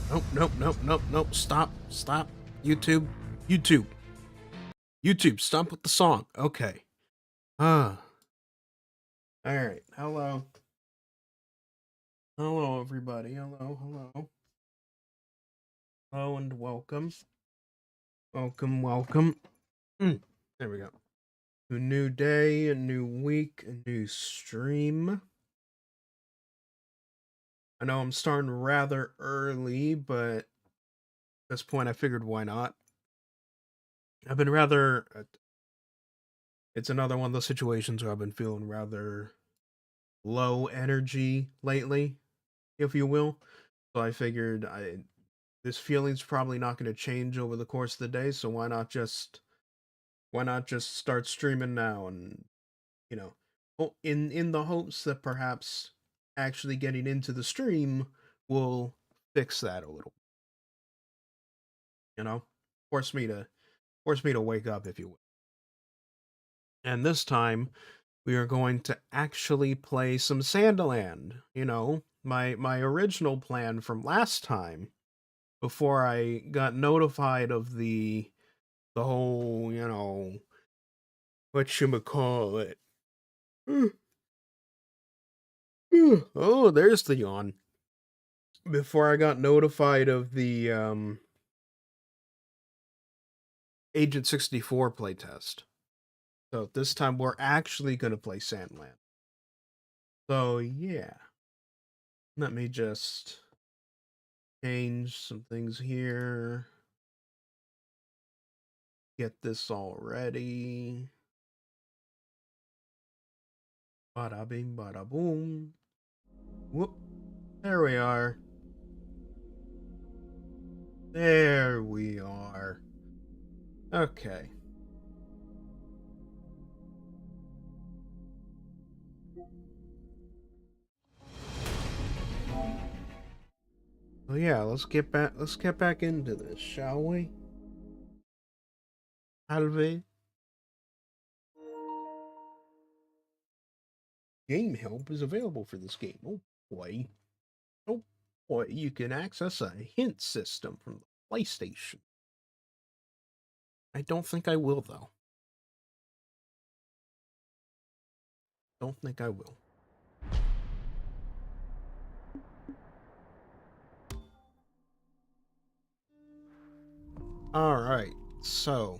Nope, nope, nope, nope, nope. Stop, stop. YouTube, YouTube, YouTube, stop with the song. Okay. Ah. Alright. Hello. Hello, everybody. Hello, hello. Hello and welcome. Welcome, welcome. There we go. A new day, a new week, a new stream. I know I'm starting rather early, but at this point I figured why not. I've been rather... it's another one of those situations where I've been feeling rather low energy lately, if you will. So I figured this feeling's probably not going to change over the course of the day, so why not just start streaming now, and you know, in the hopes that perhaps actually getting into the stream will fix that a little. You know, force me to wake up, if you will. And this time we are going to actually play some Sandaland. You know, my original plan from last time, before I got notified of the whole, you know, whatchamacallit. Oh, there's the yawn. Before I got notified of the Agent 64 playtest. So this time we're actually going to play Sandland. So yeah. Let me just change some things here. Get this all ready. Bada bing, bada boom. Whoop. There we are. There we are. Okay. So yeah, let's get back into this, shall we? Salve. Game help is available for this game. Oh boy. Oh boy, you can access a hint system from the PlayStation. I don't think I will, though. Don't think I will. Alright, so...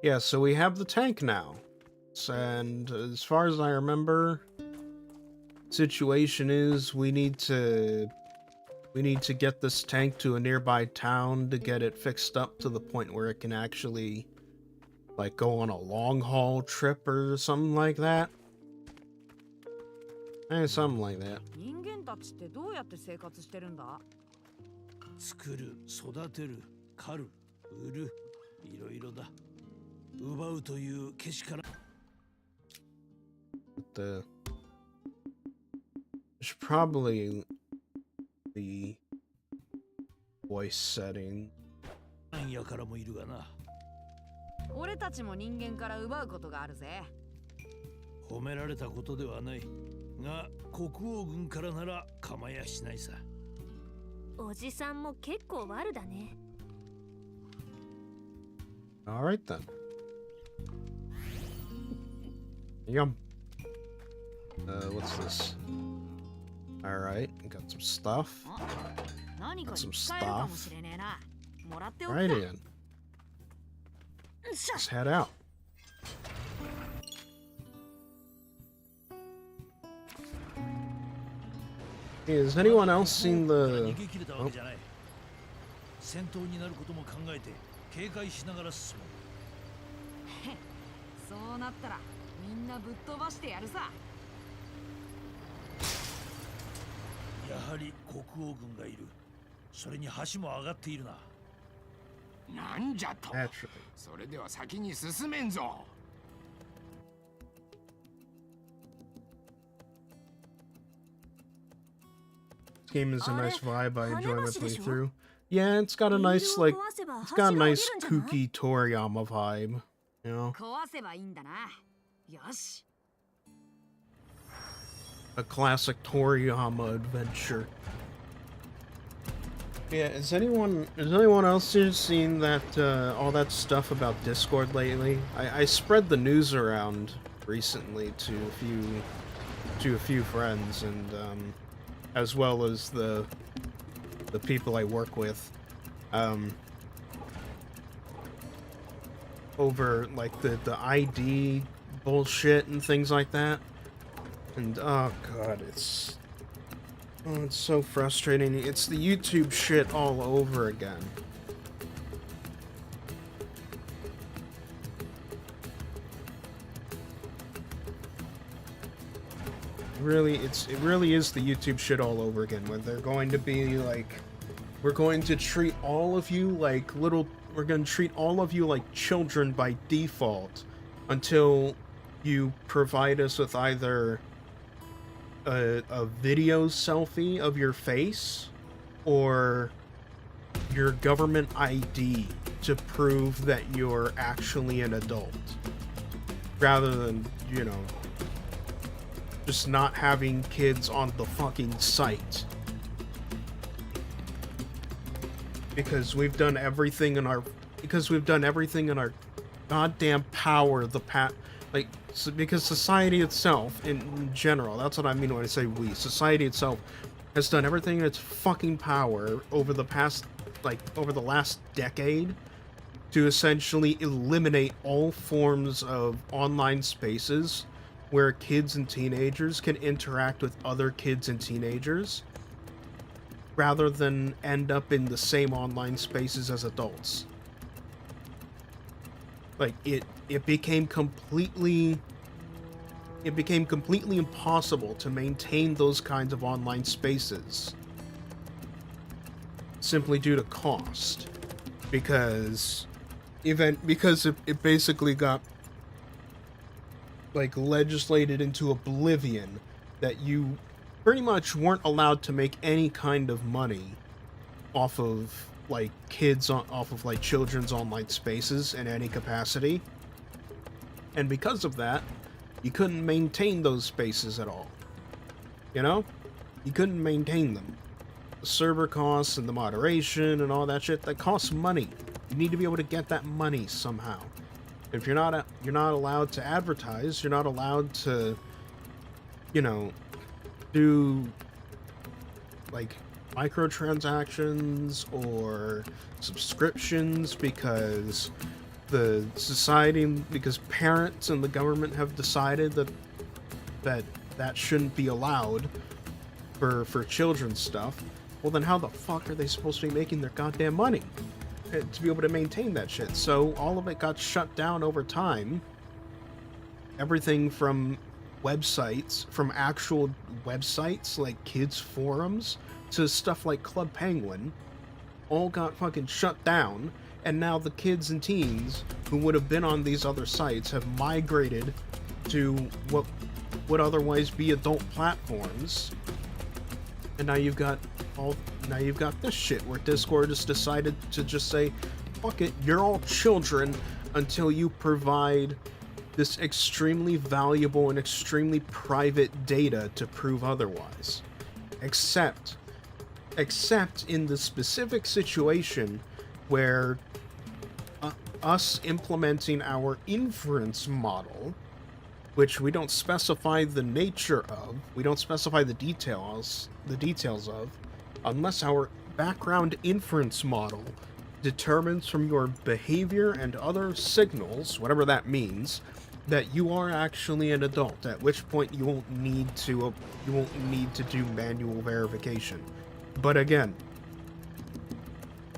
yeah, so we have the tank now. And as far as I remember, situation is we need to get this tank to a nearby town to get it fixed up to the point where it can actually, like, go on a long haul trip or something like that. Something like that. 人間たちってどうやって生活してるんだ？作る、育てる、狩る、売る、いろいろだ。奪うというけしから。There's probably the voice setting. なんやからもいるがな。俺たちも人間から奪うことがあるぜ。褒められたことではない。が、国王軍からなら構やしないさ。おじさんも結構悪だね。Alright then. Yum. What's this? Alright, got some stuff. Got some stuff. Right in. Let's head out. Hey, has anyone else seen the... oh. 戦闘になることも考えて警戒しながら進む。そうなったらみんなぶっ飛ばしてやるさ。やはり国王軍がいる。それに橋も上がっているな。なんじゃと。 Naturally. それでは先に進めんぞ。This game is a nice vibe. I enjoy my playthrough. Yeah, it's got a nice, like, it's got a nice kooky Toriyama vibe, you know? 壊せばいいんだな。よし。A classic Toriyama adventure. Yeah, has anyone else here seen that all that stuff about Discord lately? I spread the news around recently to a few friends, and as well as the people I work with, um, over like the ID bullshit and things like that. And oh god, it's so frustrating. It's the YouTube shit all over again. It really is the YouTube shit all over again, when they're going to be like, we're going to treat all of you like we're going to treat all of you like children by default until you provide us with either a video selfie of your face or your government ID to prove that you're actually an adult, rather than, you know, just not having kids on the fucking site. Because we've done everything in our goddamn power because society itself, in general, that's what I mean when I say we, society itself has done everything in its fucking power over the last decade to essentially eliminate all forms of online spaces where kids and teenagers can interact with other kids and teenagers, rather than end up in the same online spaces as adults. Like, it became completely impossible to maintain those kinds of online spaces simply due to cost, because it basically got like legislated into oblivion that you pretty much weren't allowed to make any kind of money off of like children's online spaces in any capacity. And because of that, you couldn't maintain those spaces at all. You know? You couldn't maintain them. The server costs and the moderation and all that shit, that costs money. You need to be able to get that money somehow. If you're not allowed to advertise, you're not allowed to, you know, do like microtransactions or subscriptions, because because parents and the government have decided that shouldn't be allowed for children's stuff. Well, then how the fuck are they supposed to be making their goddamn money to be able to maintain that shit? So all of it got shut down over time. Everything from actual websites like kids forums to stuff like Club Penguin all got fucking shut down, and now the kids and teens who would have been on these other sites have migrated to what would otherwise be adult platforms. And now you've got this shit where Discord has decided to just say, fuck it, you're all children until you provide this extremely valuable and extremely private data to prove otherwise. Except in the specific situation where us implementing our inference model, which we don't specify the nature of, we don't specify the details of, unless our background inference model determines from your behavior and other signals, whatever that means, that you are actually an adult, at which point you won't need to do manual verification. But again,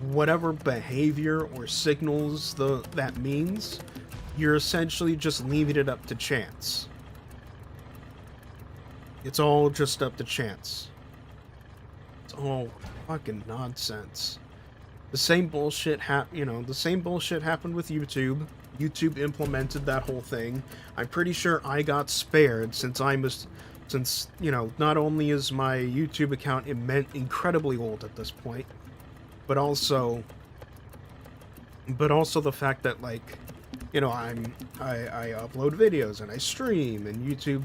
whatever behavior or signals that means, you're essentially just leaving it up to chance. It's all just up to chance. It's all fucking nonsense. The same bullshit happened with YouTube. YouTube implemented that whole thing. I'm pretty sure I got spared since not only is my YouTube account incredibly old at this point, but also the fact that, like, you know, I upload videos and I stream, and YouTube,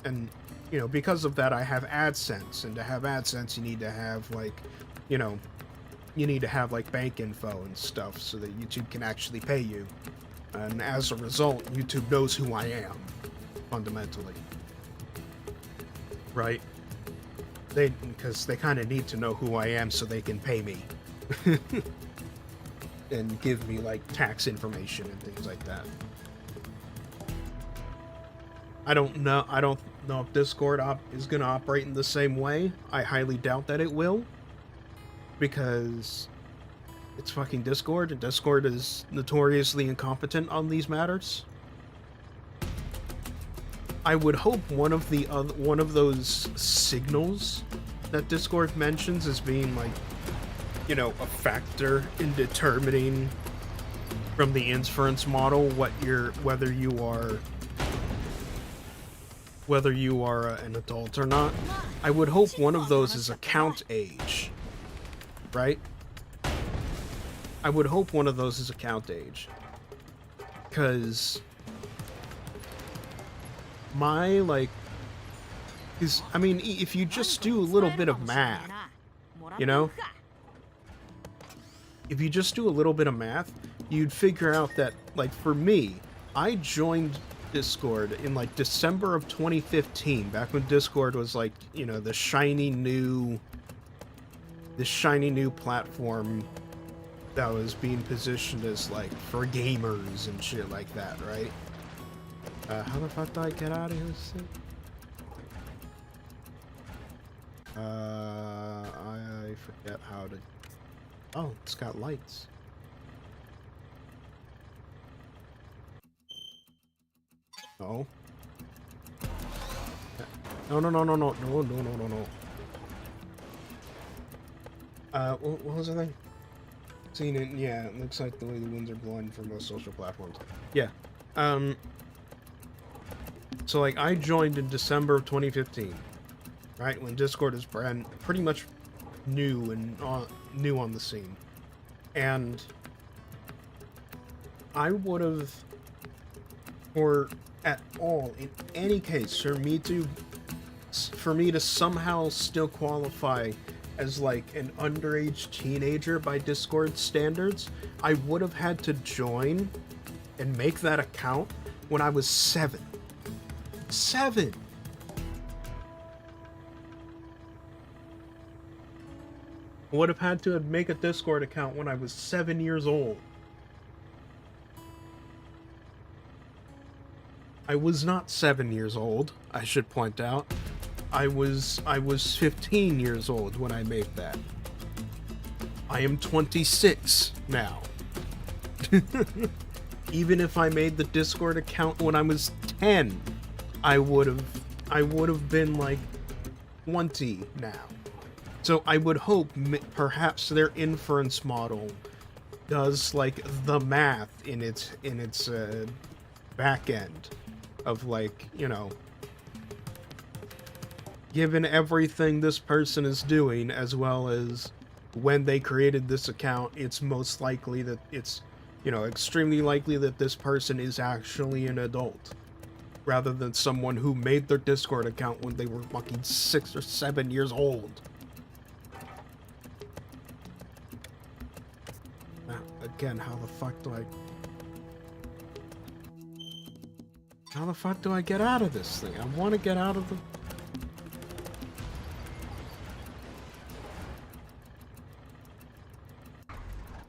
and, you know, because of that I have AdSense, and to have AdSense you need to have, like, you know, you need to have like bank info and stuff so that YouTube can actually pay you. And as a result, YouTube knows who I am, fundamentally. Right? Because they kind of need to know who I am so they can pay me. And give me like tax information and things like that. I don't know if Discord is going to operate in the same way. I highly doubt that it will, because it's fucking Discord, and Discord is notoriously incompetent on these matters. I would hope one of those signals that Discord mentions as being like, you know, a factor in determining from the inference model whether you are an adult or not. I would hope one of those is account age, right? I would hope one of those is account age, because I mean, if you just do a little bit of math, you know? If you just do a little bit of math, you'd figure out that, like, for me, I joined Discord in, like, December of 2015, back when Discord was, like, you know, the shiny new platform that was being positioned as, like, for gamers and shit like that, right? How the fuck do I get out of here? I forget how to... Oh, it's got lights. No. No. What was the thing? Seen it, yeah, it looks like the way the winds are blowing for most social platforms. Yeah. So, like, I joined in December of 2015, right? When Discord is pretty much new and new on the scene. And I would have, or at all, in any case, for me to somehow still qualify as like an underage teenager by Discord standards, I would have had to join and make that account when I was 7. 7! I would have had to make a Discord account when I was 7 years old. I was not 7 years old, I should point out. I was 15 years old when I made that. I am 26 now. Even if I made the Discord account when I was 10, I would have been like 20 now. So I would hope perhaps their inference model does like the math in its back end of, like, you know, given everything this person is doing, as well as when they created this account, it's most likely that it's, you know, extremely likely that this person is actually an adult, rather than someone who made their Discord account when they were fucking 6 or 7 years old. Again, how the fuck do I get out of this thing? I want to get out of the...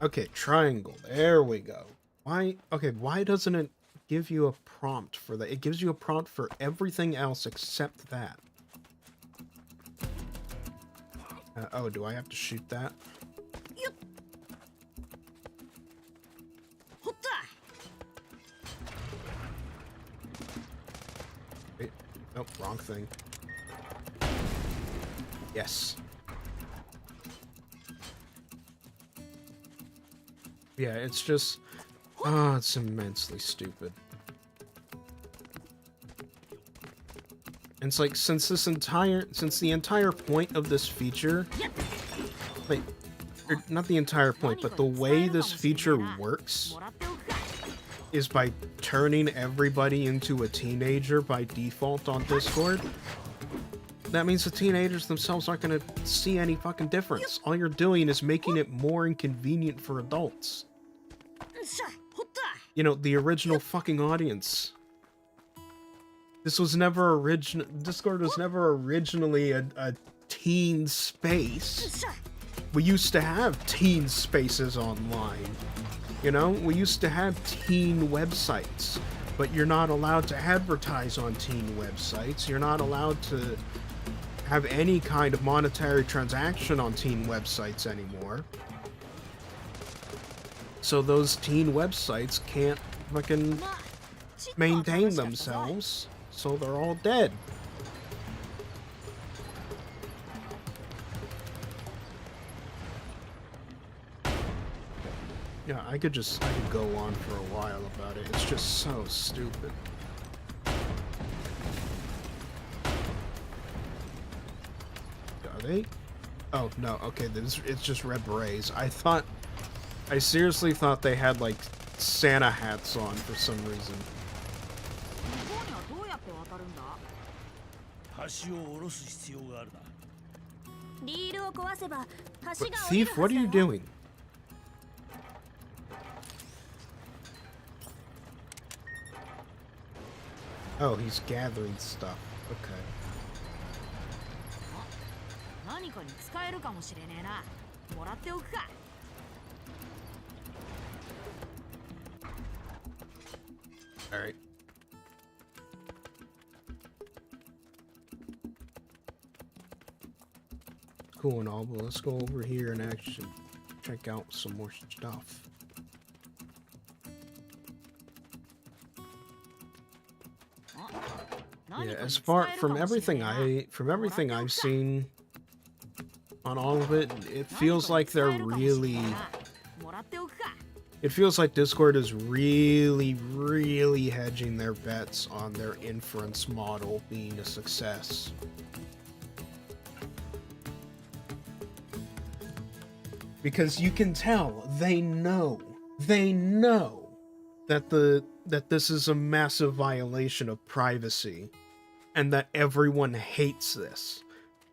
Okay, triangle. There we go. Why doesn't it give you a prompt for that? It gives you a prompt for everything else except that. Oh, do I have to shoot that? Wait, nope, wrong thing. Yes. Yeah, it's just... Oh, it's immensely stupid. And it's like, since the entire point of this feature... Like, not the entire point, but the way this feature works is by turning everybody into a teenager by default on Discord. that means the teenagers themselves aren't gonna see any fucking difference. All you're doing is making it more inconvenient for adults. You know, the original fucking audience. This was never Discord was never originally a teen space. We used to have teen spaces online. You know, we used to have teen websites, but you're not allowed to advertise on teen websites. You're not allowed to have any kind of monetary transaction on teen websites anymore. So those teen websites can't fucking maintain themselves, so they're all dead. Yeah, I could go on for a while about it. It's just so stupid. Are they? Oh, no, okay, it's just red berets. I seriously thought they had, like, Santa hats on for some reason. 向こうにはどうやって渡るんだ？橋を下ろす必要があるな。リールを壊せば橋 But, が降りる Thief, は what ず are だ you よ。 doing? Oh, he's gathering stuff. Okay. 何かに使えるかもしれねえな。もらっておくか。All right. Cool and all, but let's go over here and actually check out some more stuff. Yeah, as far from everything I've seen on all of it, it feels like they're really. It feels like Discord is really hedging their bets on their inference model being a success. Because you can tell, they know that this is a massive violation of privacy and that everyone hates this.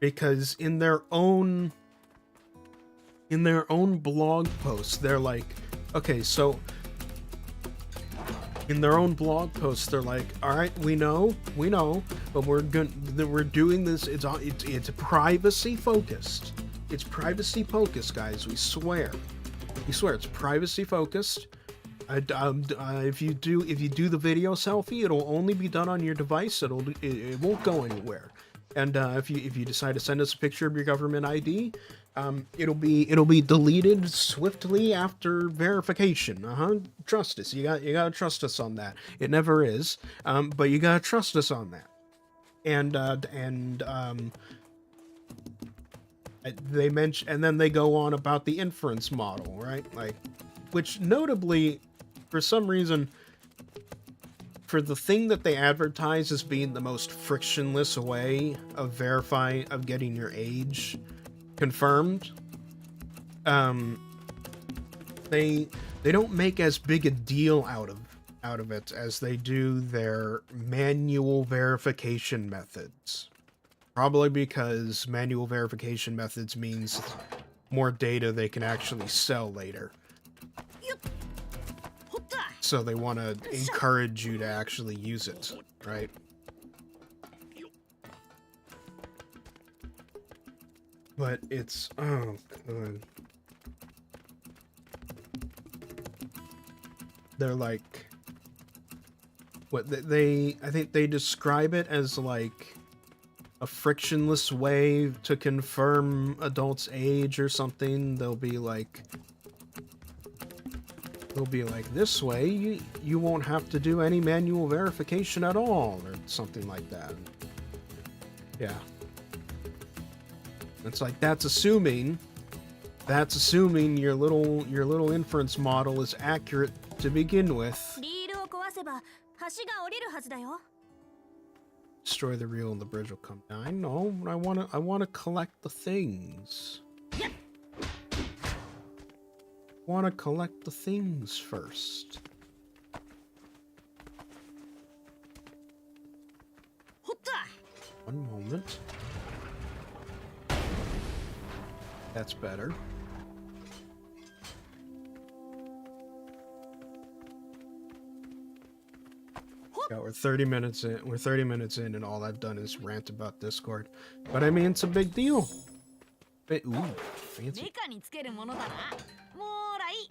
Because in their own blog posts, they're like, okay, so in their own blog posts, they're like, all right, we know, but we're doing this. It's privacy focused. It's privacy focused, guys. We swear, it's privacy focused. If you do the video selfie, it'll only be done on your device. It won't go anywhere. And if you decide to send us a picture of your government ID, it'll be deleted swiftly after verification. Trust us. You gotta trust us on that. It never is, but you gotta trust us on that. And they mention, and then they go on about the inference model, right? Like, which notably, for some reason, for the thing that they advertise as being the most frictionless way of getting your age confirmed, they don't make as big a deal out of it as they do their manual verification methods. Probably because manual verification methods means more data they can actually sell later. So they want to encourage you to actually use it, right? But it's, oh god. They're like, what I think they describe it as like a frictionless way to confirm adults' age or something. They'll be like, this way you won't have to do any manual verification at all, or something like that. Yeah. It's like that's assuming your little inference model is accurate to begin with. Destroy the reel and the bridge will come down. No, I wanna collect the things. Want to collect the things first. One moment. That's better. Yeah, we're 30 minutes in. We're 30 minutes in, and all I've done is rant about Discord. But I mean, it's a big deal. Ooh, fancy. メカにつけるものだな。もうらい。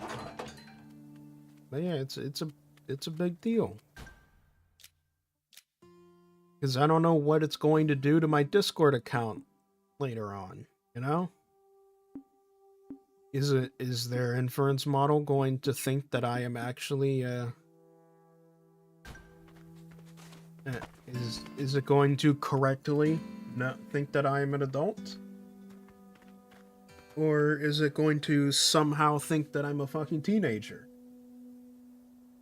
But yeah, it's a big deal. Because I don't know what it's going to do to my Discord account later on. You know? Is their inference model going to think that I am actually is it going to correctly not think that I am an adult? Or is it going to somehow think that I'm a fucking teenager?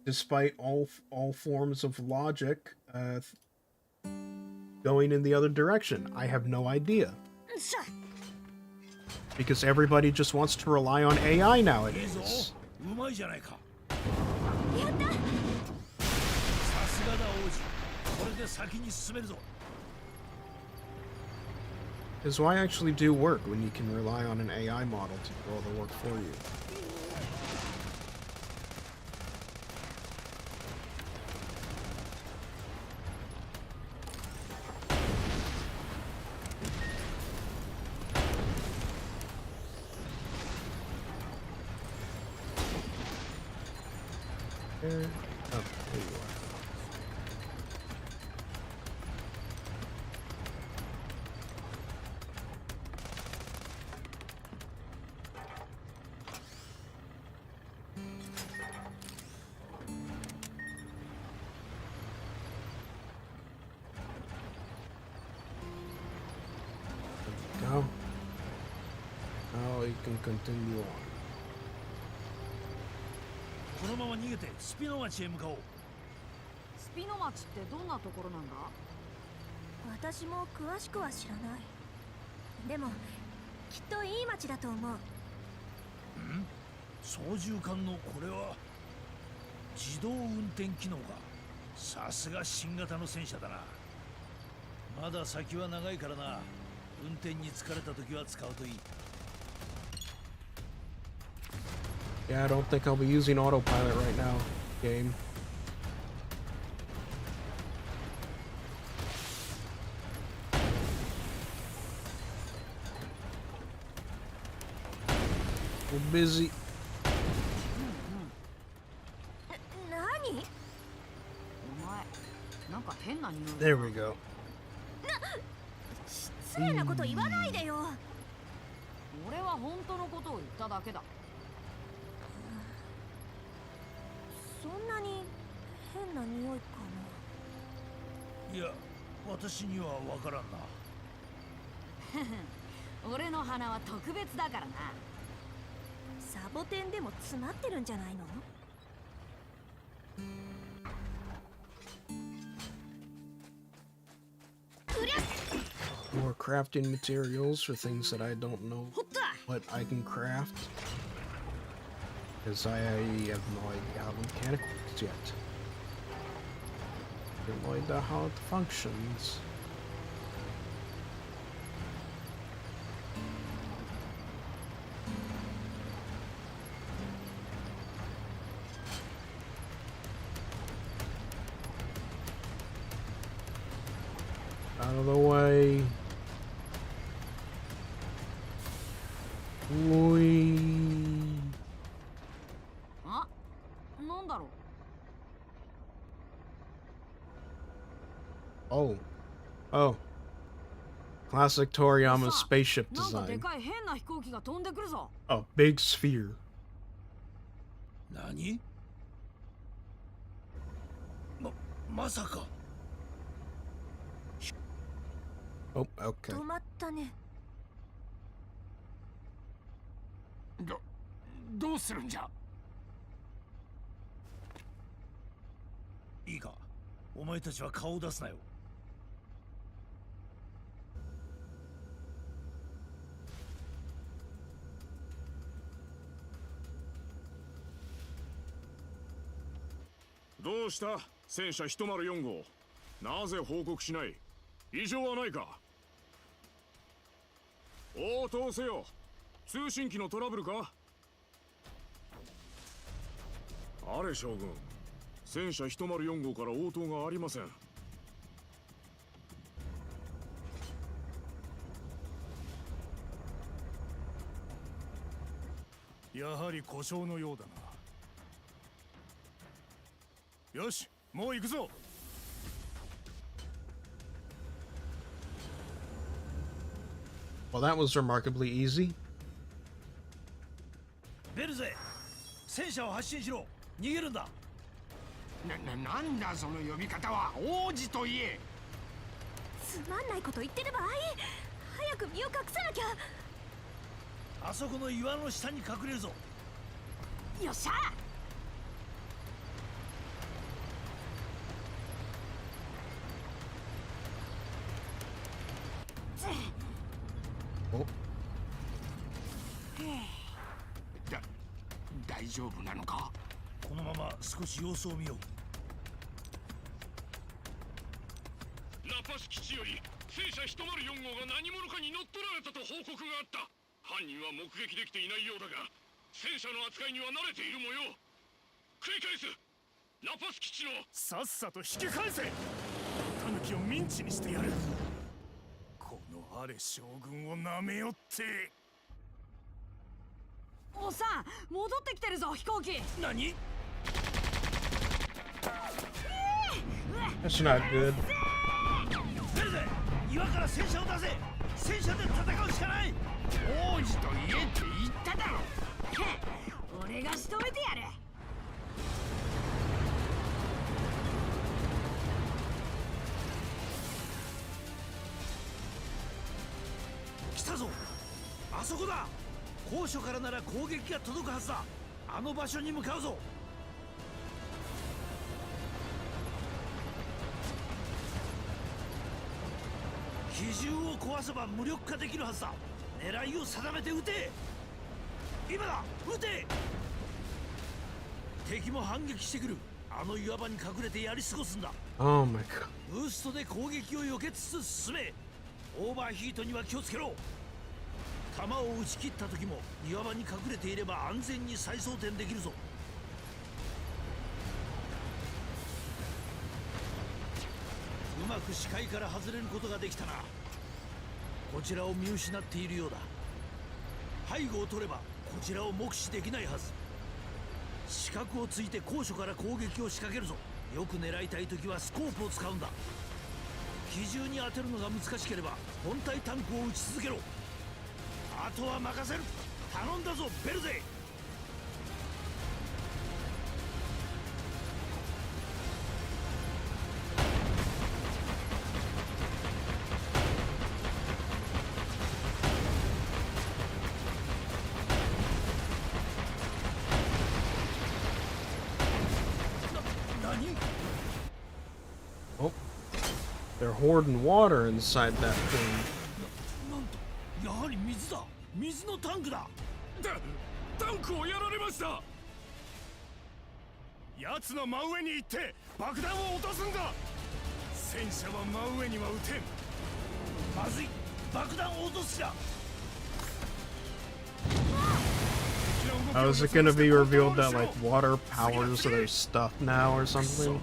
Despite all forms of logic going in the other direction. I have no idea. Because everybody just wants to rely on AI いいぞ nowadays. うまいじゃないかさすがだ王子これで先に進めるぞ Because why actually do work when you can rely on an AI model to do all the work for you? Oh, there you are. Go. Now you can continue on. このまま逃げてスピノ町へ向かおうスピノ町ってどんなところなんだ？私も詳しくは知らない。でもきっといい町だと思う。操縦桿のこれは自動運転機能かさすが新型の戦車だなまだ先は長いからな運転に疲れた時は使うといい Yeah, I don't think I'll be using autopilot right now, game. We're busy. 何？お前、なんか変な匂い。 There we go. 失礼なこと言わないでよ。俺は本当のことを言っただけだ。そんなに変な匂いかいや私にはわからんな俺の鼻は特別だからな。な。サボテンでも詰まってるんじゃないのMore crafting materials for things that I don't know what I can craft. Because I have no idea how the mechanic works yet. I have no idea how it functions. Out of the way. Whee. あ、なんだろう。 Oh. Oh. Classic Toriyama spaceship なんかで design. かい変な飛行機が飛んでくるぞ。 A big sphere. 何まさか Oh, okay. 止まったね。どうするんじゃいいかお前たちは顔を出すなよどうした戦車104号なぜ報告しない異常はないか応答せよ通信機のトラブルか？あれ将軍、戦車104号から応答がありません。やはり故障のようだな。よし、もう行くぞ。Well, that was remarkably easy. ベルゼ、戦車を発進しろ。逃げるんだ。なんだその呼び方は。王子と言え。つまんないこと言ってる場合。早く身を隠さなきゃ。あそこの岩の下に隠れるぞ。よっしゃ。Oh, 大丈夫なのか？このまま少し様子を見よう。ラパス基地より戦車104号が何者かに乗っ取られたと報告があった。犯人は目撃できていないようだが、戦車の扱いには慣れている模様。繰り返す。ラパス基地の。さっさと引き返せ。タヌキをミンチにしてやる。このアレ将軍をなめよって。おっさん、戻ってきてるぞ飛行機。何？ that's not good. ベルゼ、岩から戦車を出せ。戦車で戦うしかない。王子と言えって言っただろ。俺が仕留めてやる。来たぞ。あそこだ。高所からなら攻撃が届くはずだ。あの場所に向かうぞ。機銃を壊せば無力化できるはずだ。狙いを定めて撃て。今だ、撃て。敵も反撃してくる。あの岩場に隠れてやり過ごすんだ。 Oh my god. ブーストで攻撃を避けつつ進め。オーバーヒートには気をつけろ。弾を撃ち切った時も岩場に隠れていれば安全に再装填できるぞ。うまく視界から外れることができたな。こちらを見失っているようだ。背後を取ればこちらを目視できないはず。死角をついて高所から攻撃を仕掛けるぞ。よく狙いたい時はスコープを使うんだ。機銃に当てるのが難しければ本体タンクを撃ち続けろ。あとは任せる。頼んだぞベルゼ。何？ Oh, they're hoarding water inside that thing. なんとやはり水だ。水のタンクだ。タンクをやられました。奴の真上に行って爆弾を落とすんだ。戦車は真上には撃てん。まずい。爆弾を落とすじゃ。 Oh, is it gonna be revealed that like water powers their stuff now or something?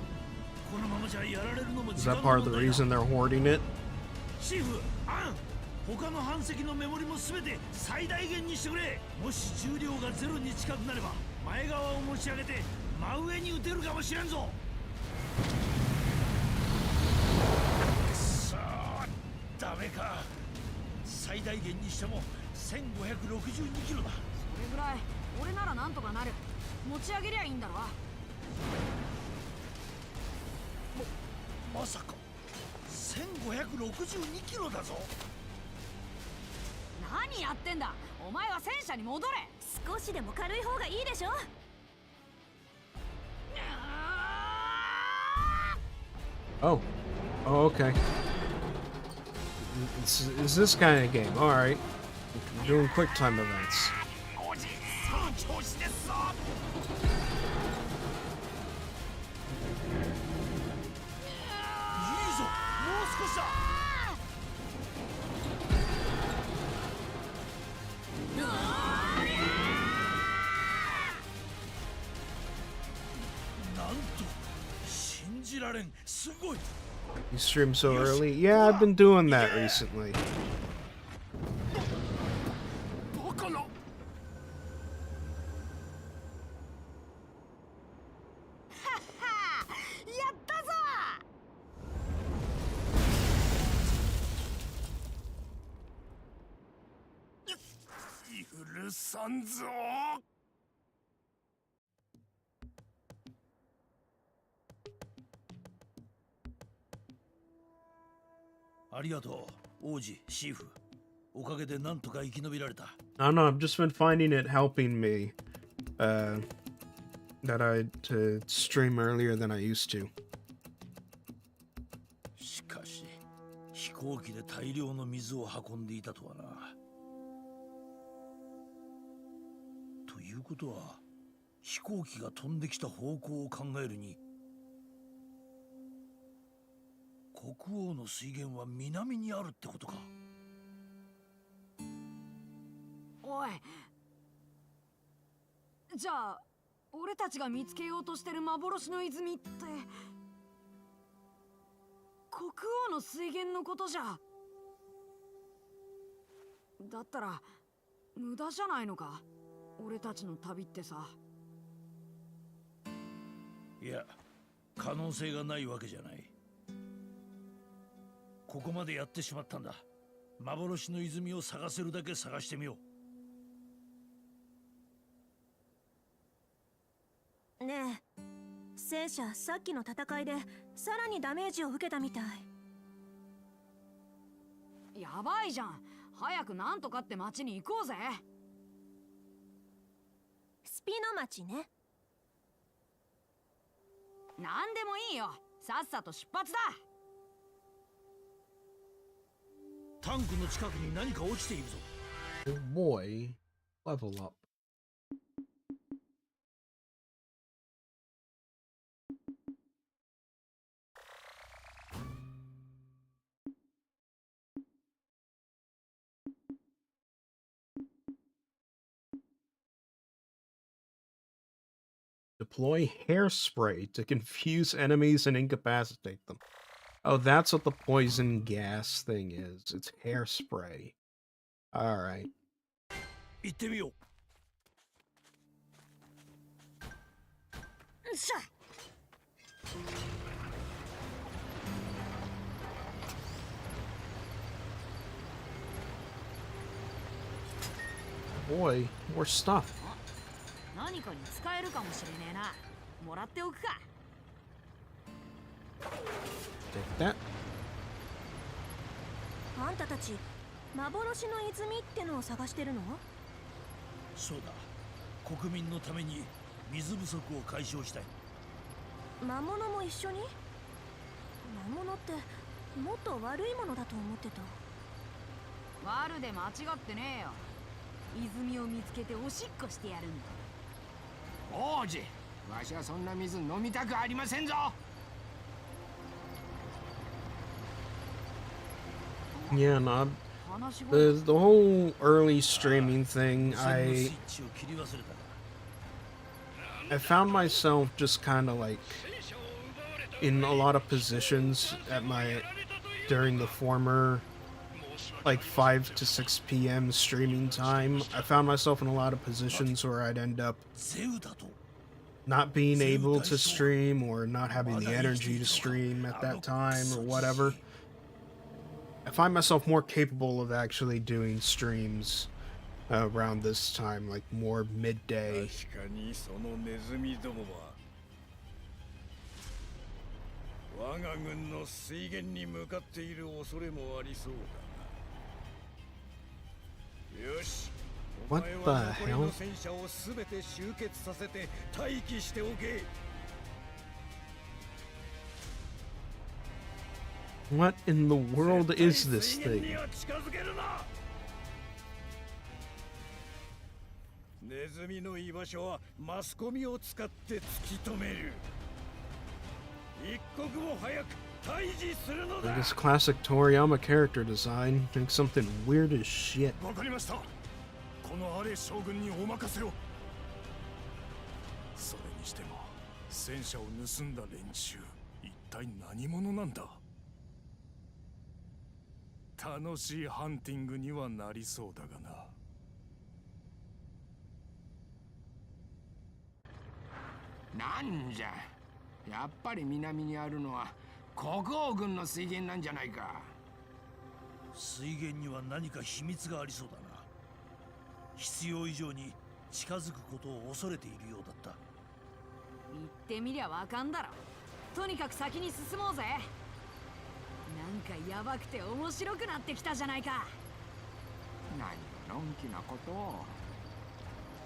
このままじゃやられるのも Is 時間 that の part of the 問題だ。 reason they're hoarding it? チーフ、アン、他の搬石のメモリも全て最大限にしてくれ。もし重量がゼロに近くなれば前側を持ち上げて真上に撃てるかもしれんぞ。くそー、ダメか。最大限にしても1562キロだ。それぐらい俺ならなんとかなる。持ち上げりゃいいんだろ。まさか1562キロだぞ。何やってんだ。お前は戦車に戻れ。少しでも軽い方がいいでしょ。 Oh. Oh, okay. Is this kind of game? Alright. Doing quick time events. 王子、その調子ですぞ。いいぞ、もう少しだ。うわレンすごい。 You stream so early? Yeah, I've been doing that recently. バカな。やったぞ。許さんぞ。ありがとう王子シーフ。おかげでなんとか生き延びられた。 I don't know, I've just been finding it helping me that to stream earlier than I used to. しかし飛行機で大量の水を運んでいたとはな。ということは飛行機が飛んできた方向を考えるに国王の水源は南にあるってことか。おい、じゃあ俺たちが見つけようとしてる幻の泉って国王の水源のことじゃ。だったら無駄じゃないのか、俺たちの旅ってさ。いや可能性がないわけじゃない。ここまでやってしまったんだ。幻の泉を探せるだけ探してみよねえ、戦車さっきの戦いでさらにダメージを受けたみたい。やばいじゃん。早くなんとかって町に行こうぜ。スピノ町ね。なんでもいいよ、さっさと出発だ。う。タンクの近くに何か落ちているぞ。 Oh boy, level up. Deploy hairspray to confuse enemies and incapacitate them. Oh, that's what the poison gas thing is. It's hairspray. Alright. 行ってみよう。しゃ。Boy, more stuff. 何かに使えるかもしれねえな。もらっておくか。Take that. あんたたち幻の泉ってのを探してるの？そうだ。国民のために水不足を解消したい。魔物も一緒に？魔物ってもっと悪いものだと思ってた。悪で間違ってねえよ。泉を見つけておしっこしてやるんだ。王子、わしはそんな水飲みたくありませんぞ。 Yeah, no, 話が the whole early streaming thing, 無線のスイッチを切り忘れたか。 I found myself just kind of like in a lot of positions at during the former like 5 to 6 p.m. streaming time. I found myself in a lot of positions where I'd end up ゼウだと。 not being able to stream or not having the energy to stream at that time or whatever. I find myself more capable of actually doing streams around this time, like more midday. 確かにそのネズミどもは我が軍の水源に向かっている恐れもありそうだな。よし、お What 前 the は残り hell? の戦車をすべて集結させて待機しておけ。 What in the world is this 水源に thing? は近づけるな。ネズミの居場所はマスコミを使って突き止める。一刻も早く退治するの Like だ。 this classic Toriyama character design, like something weird as shit. わかりました。このアレ将軍にお任せを。それにしても戦車を盗んだ連中、一体何者なんだ。楽しいハンティングにはなりそうだがな。なんじゃ、やっぱり南にあるのは国王軍の水源なんじゃないか。水源には何か秘密がありそうだな。必要以上に近づくことを恐れているようだった。言ってみりゃわかんだろ。とにかく先に進もうぜ。なんかヤバくて面白くなってきたじゃないか。何のんきなことを。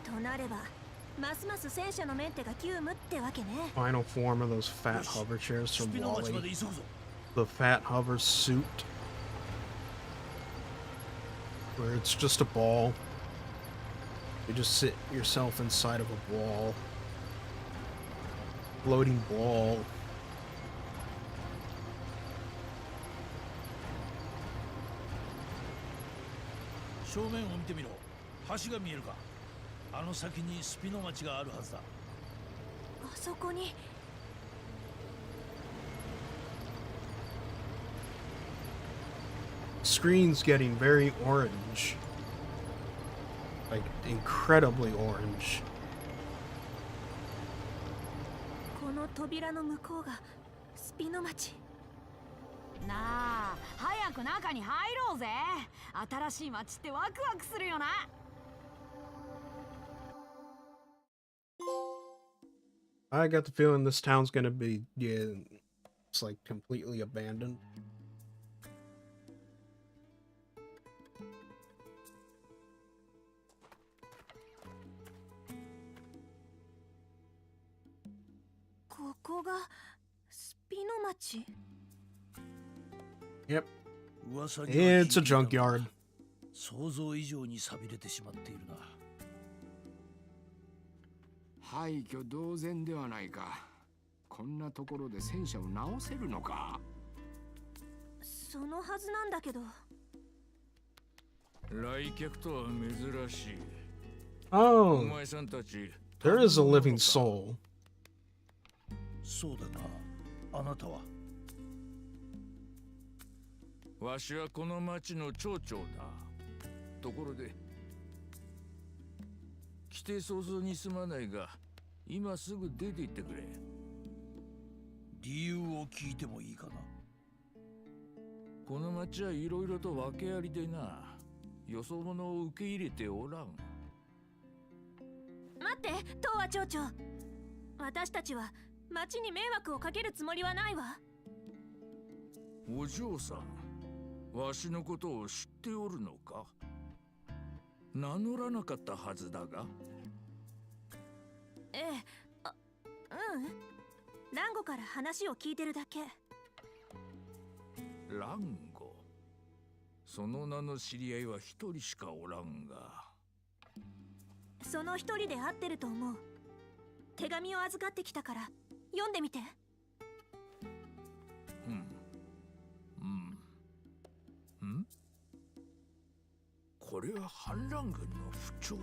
となればますます戦車のメンテが急務ってわけね。 Final form of those fat hover chairs ス from ピノ町まで Wally. 急ぐぞ。 The fat hover suit. Where it's just a ball. You just sit yourself inside of a ball. Floating ball. 正面を見てみろ。橋が見えるか。あの先にスピノ町があるはずだ。あそこに。Screen's getting very orange. Like, incredibly orange. この扉の向こうがスピノ町。なあ、早く中に入ろうぜ。新しい街ってワクワクするよな。I got the feeling this town's gonna be, yeah, it's like completely abandoned. ここがスピノ町。 Yep, 噂には it's a 聞いたが junkyard. 想像以上に錆びれてしまっているな。廃墟同然ではないか。こんなところで戦車を直せるのか。そのはずなんだけど。来客とは珍しい。お Oh, 前さんたち。 there is a living soul. そうだが、あなたは。わしはこの町の町長だ。ところで、来て早々にすまないが、今すぐ出て行ってくれ。理由を聞いてもいいかな。この町はいろいろと訳ありでな。よそ者を受け入れておらん。待って、東和町長。私たちは町に迷惑をかけるつもりはないわ。お嬢さん、わしのことを知っておるのか。名乗らなかったはずだが。ええ、ランゴから話を聞いてるだけ。ランゴ。その名の知り合いは一人しかおらんが。その一人で会ってると思う。手紙を預かってきたから読んでみて。これは反乱軍の不調。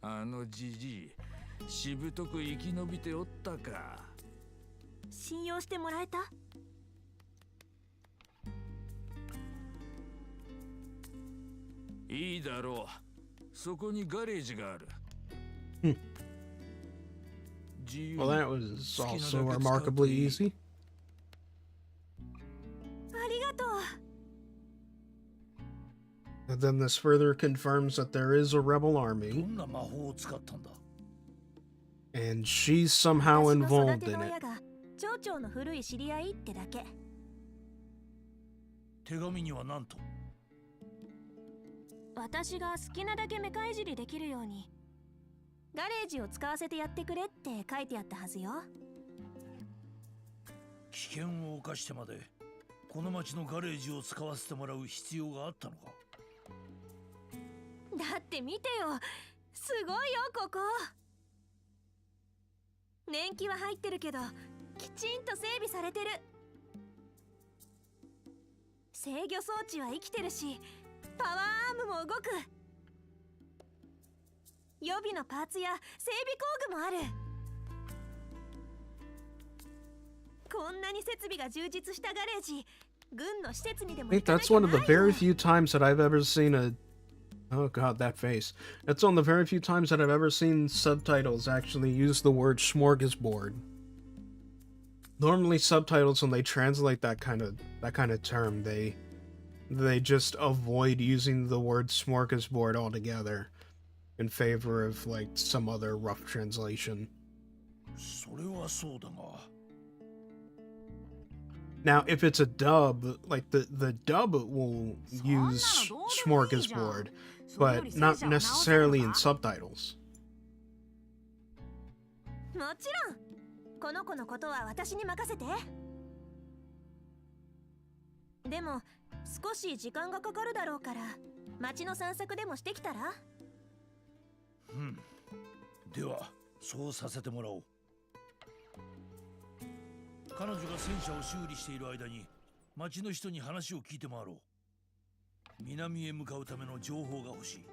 あのじじい、しぶとく生き延びておったか。信用してもらえた？いいだろう。そこにガレージがある。自由 Well, that was also remarkably easy. ありがとう。And then this further confirms that there is a rebel ど army, んな魔法を使ったんだ。 and she's somehow 私の育 involved ての in 親 it. が町長の古い知り合いってだけ。手紙には何と。私が好きなだけメカいじりできるようにガレージを使わせてやってくれって書いてあったはずよ。危険を冒してまでこの町のガレージを使わせてもらう必要があったのか。だって見てよ、すごいよここ。年季は入ってるけどきちんと整備されてる。制御装置は生きてるし、パワーアームも動く。予備のパーツや整備工具もある。こんなに設備が充実したガレージ、軍の施設にでも I 行 think かな that's きゃ one of the ないよ。 very few times that I've ever seen a. Oh god, that face. That's one of the very few times that I've ever seen subtitles actually use the word smorgasbord. Normally subtitles, when they translate that kind of term, they just avoid using the word smorgasbord altogether in favor of like some other rough translation. それはそうだが。 Now, if it's a dub, like the dub will use smorgasbord, but not necessarily in subtitles. もちろんこの子のことは私に任せて。でも少し時間がかかるだろうから街の散策でもしてきたら。ではそうさせてもらおう。彼女が戦車を修理している間に町の人に話を聞いて回ろう。南へ向かうための情報が欲しい。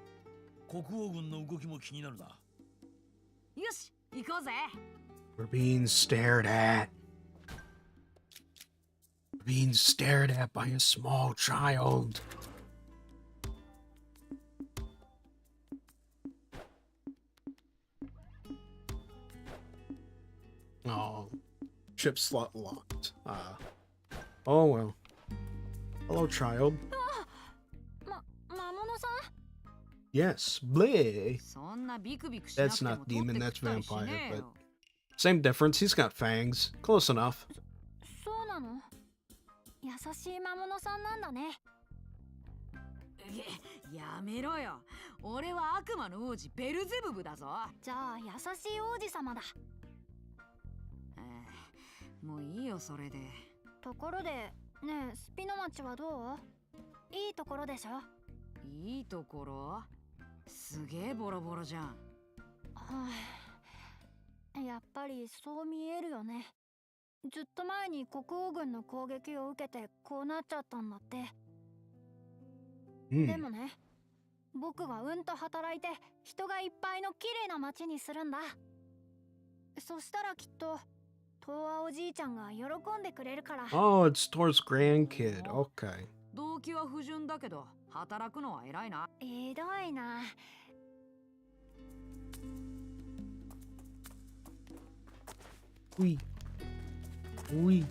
国王軍の動きも気になるな。よし、行こうぜ。 We're being stared at. We're being stared at by a small child. Oh, chip slot locked. Oh well. Hello, child. 魔物さん。 Yes, bleh. そんなビクビクしなく That's ても not 取って demon, 食 that's ったりし vampire, ねえ but よ。 same difference. He's got fangs. Close enough. そうなの。優しい魔物さんなんだね。やめろよ。俺は悪魔の王子ベルゼブブだぞ。じゃあ優しい王子様だ。もういいよそれで。ところで、ねえスピノ町はどう？いいところでしょ。いいところ？すげえボロボロじゃん。はあ、やっぱりそう見えるよね。ずっと前に国王軍の攻撃を受けてこうなっちゃったんだって。でもね、僕がうんと働いて人がいっぱいの綺麗な町にするんだ。そしたらきっと東亜おじいちゃんが喜んでくれるから。 Oh, it's Thor's grandkid. Okay. 動機は不純だけど働くのは偉いな。ひどいな。Wee. Wee.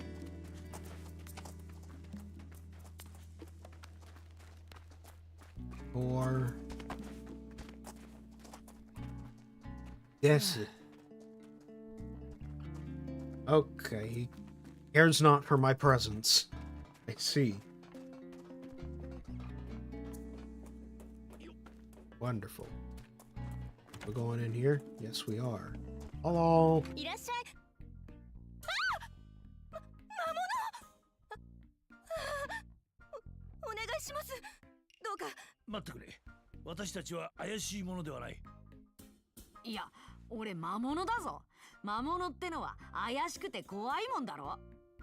Or yes. Okay, he cares not for my presence. I see. Wonderful. We're going in here? Yes, we are. Hello. いらっしゃい。お願いします。どうか。待ってくれ。私たちは怪しいものではない。いや、俺魔物だぞ。魔物ってのは怪しくて怖いもんだろ。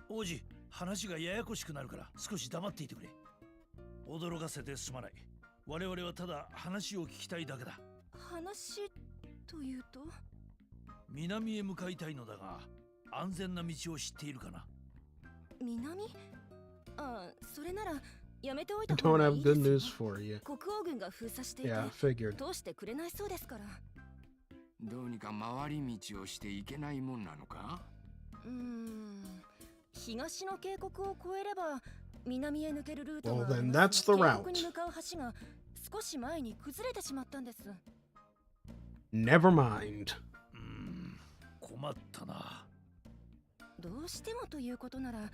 王子、話がややこしくなるから少し黙っていてくれ。驚かせてすまない。我々はただ話を聞きたいだけだ。話というと？南へ向かいたいのだが、安全な道を知っているかな？南？ああ、それならやめておい I た方 don't が have いいで good す news よ。 for you. 国王軍が封鎖していて Yeah, figured. 通してくれないそうですから。どうにか回り道をしていけないもんなのか？東の渓谷を越えれば南へ抜けるルート Well, があり then ま that's すが、 the 渓 route. 谷に向かう橋が少し前に崩れてしまったんです。 Never mind. 困ったな。どうしてもということなら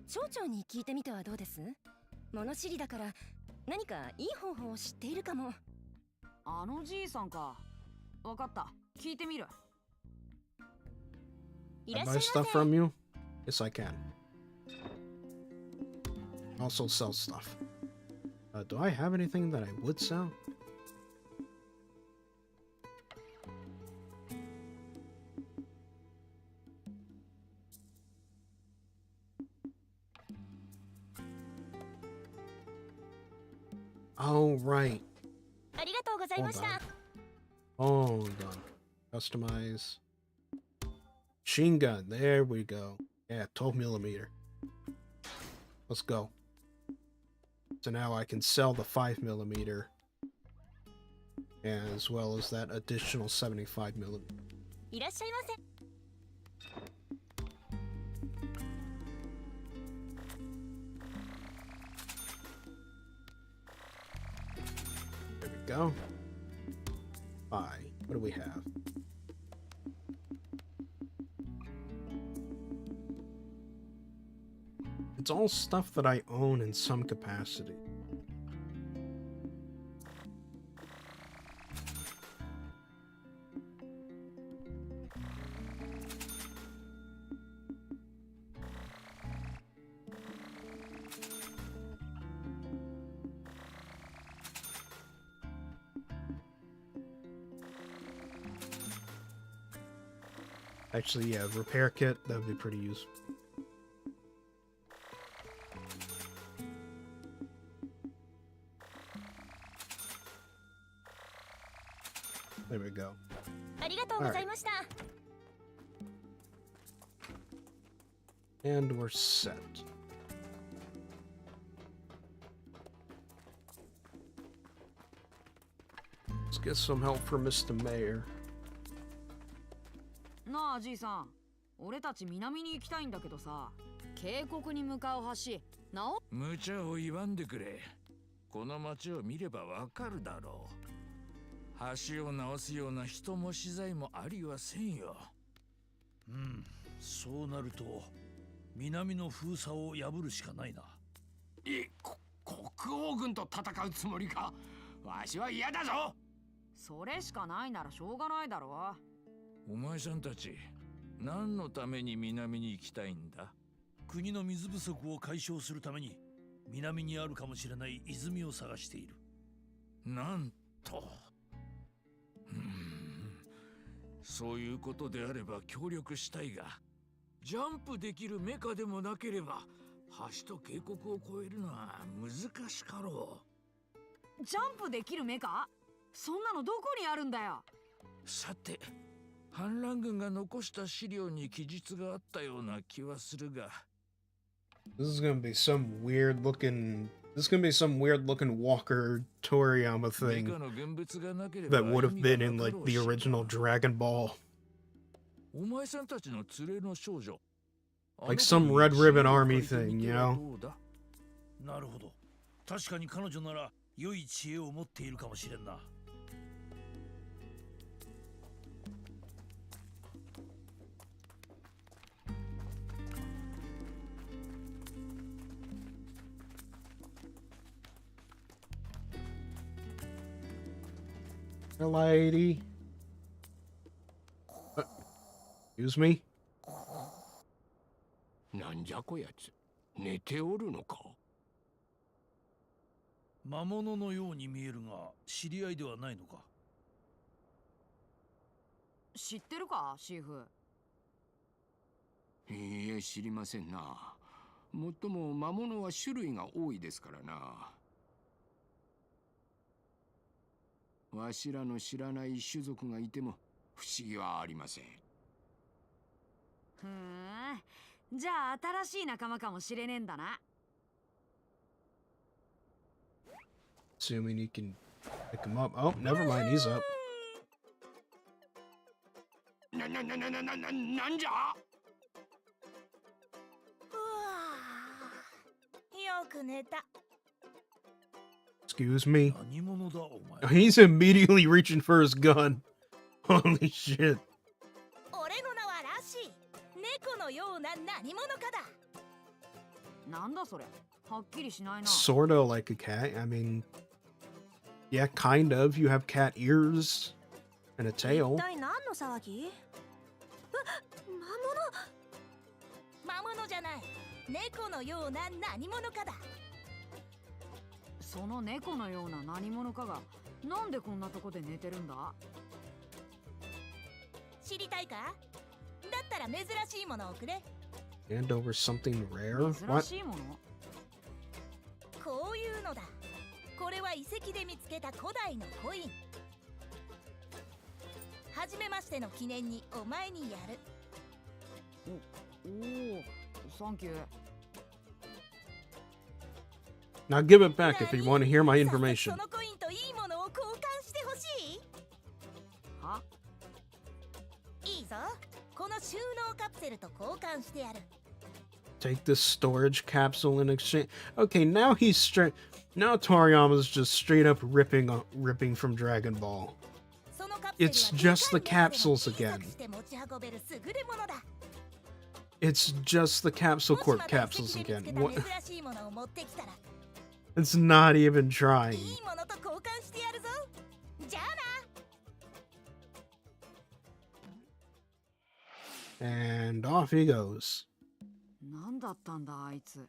町長に聞いてみてはどうです？物知りだから何かいい方法を知っているかも。あのじいさんか。わかった。聞いてみる。いら Can っ I し buy ゃいま stuff せ。 from you? Yes, I can. Also sell stuff. Do I have anything that I would sell? Oh, right. ありがとうございました。 Hold on. Customize. Machine gun. There we go. Yeah, 12 millimeter. Let's go. So now I can sell the 5 millimeter as well as that additional 75 millimeter. いらっしゃいませ。There we go. Bye. What do we have? It's all stuff that I own in some capacity. Actually, yeah, repair kit, that would be pretty useful. There we go. ありがとうございました。And we're set. Let's get some help from Mr. Mayor. なあじいさん、俺たち南に行きたいんだけどさ、渓谷に向かう橋直無茶を言わんでくれ。この町を見ればわかるだろう。橋を直すような人も資材もありはせんよ。うん、そうなると南の封鎖を破るしかないな。国王軍と戦うつもりか。わしは嫌だぞ。それしかないならしょうがないだろ。お前さんたち、何のために南に行きたいんだ？国の水不足を解消するために南にあるかもしれない泉を探している。なんと。そういうことであれば協力したいが、ジャンプできるメカでもなければ橋と渓谷を越えるのは難しかろう。ジャンプできるメカ？そんなのどこにあるんだよ。さて、反乱軍が残した資料に記述があったような気はするが。This is gonna be some weird looking Walker Toriyama thing that would have been in like the original Dragon Ball. Like some Red Ribbon Army thing, you know? なるほど。確かに彼女なら良い知恵を持っているかもしれんな。Lady. Excuse me? なんじゃこやつ。寝ておるのか。魔物のように見えるが、知り合いではないのか。知ってるか、シーフ。いいえ、知りませんな。もっとも魔物は種類が多いですからな。わしらの知らない種族がいても不思議はありません。ふん、じゃあ新しい仲間かもしれねえんだな。Assuming you can pick him up. Oh, never mind, he's up. なんじゃ？よく寝た。Excuse me. 何者だお前。He's immediately reaching for his gun. Holy shit. 俺の名はラシー。猫のような何者かだ。なんだそれ。はっきりしないな。Sorta like a cat. I mean, yeah, kind of. You have cat ears and a tail. 一体何の騒ぎ？魔物じゃない。猫のような何者かだ。その猫のような何者かがなんでこんなとこで寝てるんだ？知りたいか？だったら珍しいものをくれ。 Hand over something rare? 珍 What? しいもの？こういうのだ。これは遺跡で見つけた古代のコイン。はじめましての記念にお前にやる。おお、Thank you. Now give it back if you want to hear my information. そのコインといいものを交換してほしい。いいぞ。この収納カプセルと交換してやる。Take this storage capsule in exchange. Okay, now he's straight. Now Toriyama's just straight up ripping from Dragon Ball. It's just the capsules again. It's just the Capsule Corp capsules again. What? It's not even trying. And off he goes. 何だったんだあいつ。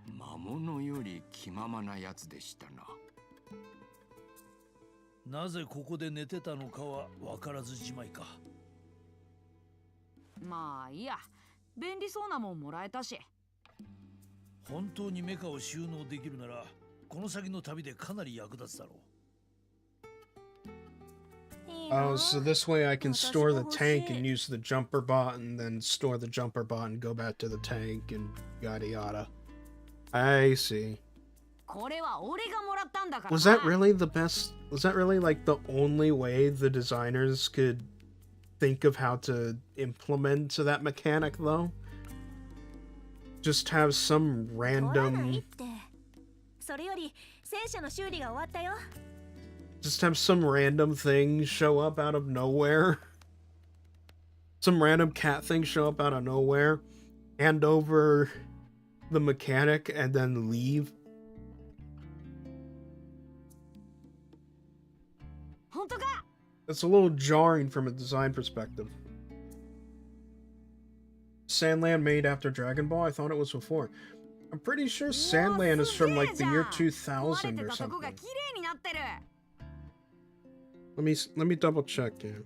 魔物より気ままなやつでしたな。なぜここで寝てたのかは分からずじまいか。まあいいや、便利そうなもんもらえたし。本当にメカを収納できるなら、この先の旅でかなり役立つだろう。Oh, so this way I can store the tank and use the jumper bot and then store the jumper bot and go back to the tank and yada yada. I see. これは俺がもらったんだから。Was that really the best? Was that really like the only way the designers could think of how to implement that mechanic though? Just have some random... Just have some random thing show up out of nowhere. Some random cat thing show up out of nowhere. Hand over the mechanic and then leave. It's a little jarring from a design perspective. Sandland made after Dragon Ball? I thought it was before. I'm pretty sure Sandland is from like the year 2000 or something. Let me double check here.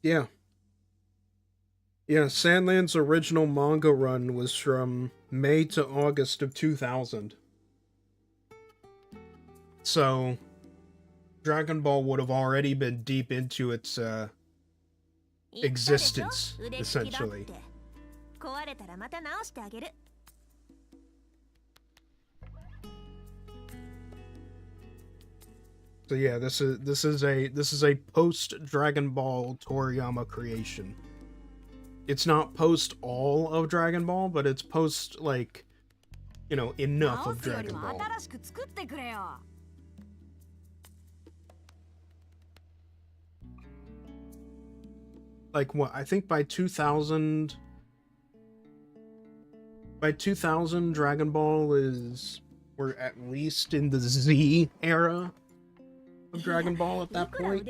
Yeah. Yeah, Sandland's original manga run was from May to August of 2000. So, Dragon Ball would have already been deep into its existence, essentially. So yeah, this is a post Dragon Ball Toriyama creation. It's not post all of Dragon Ball, but it's post, like, you know, enough of Dragon Ball. Like, what? I think by 2000... By 2000, Dragon Ball is... We're at least in the Z era of Dragon Ball at that point.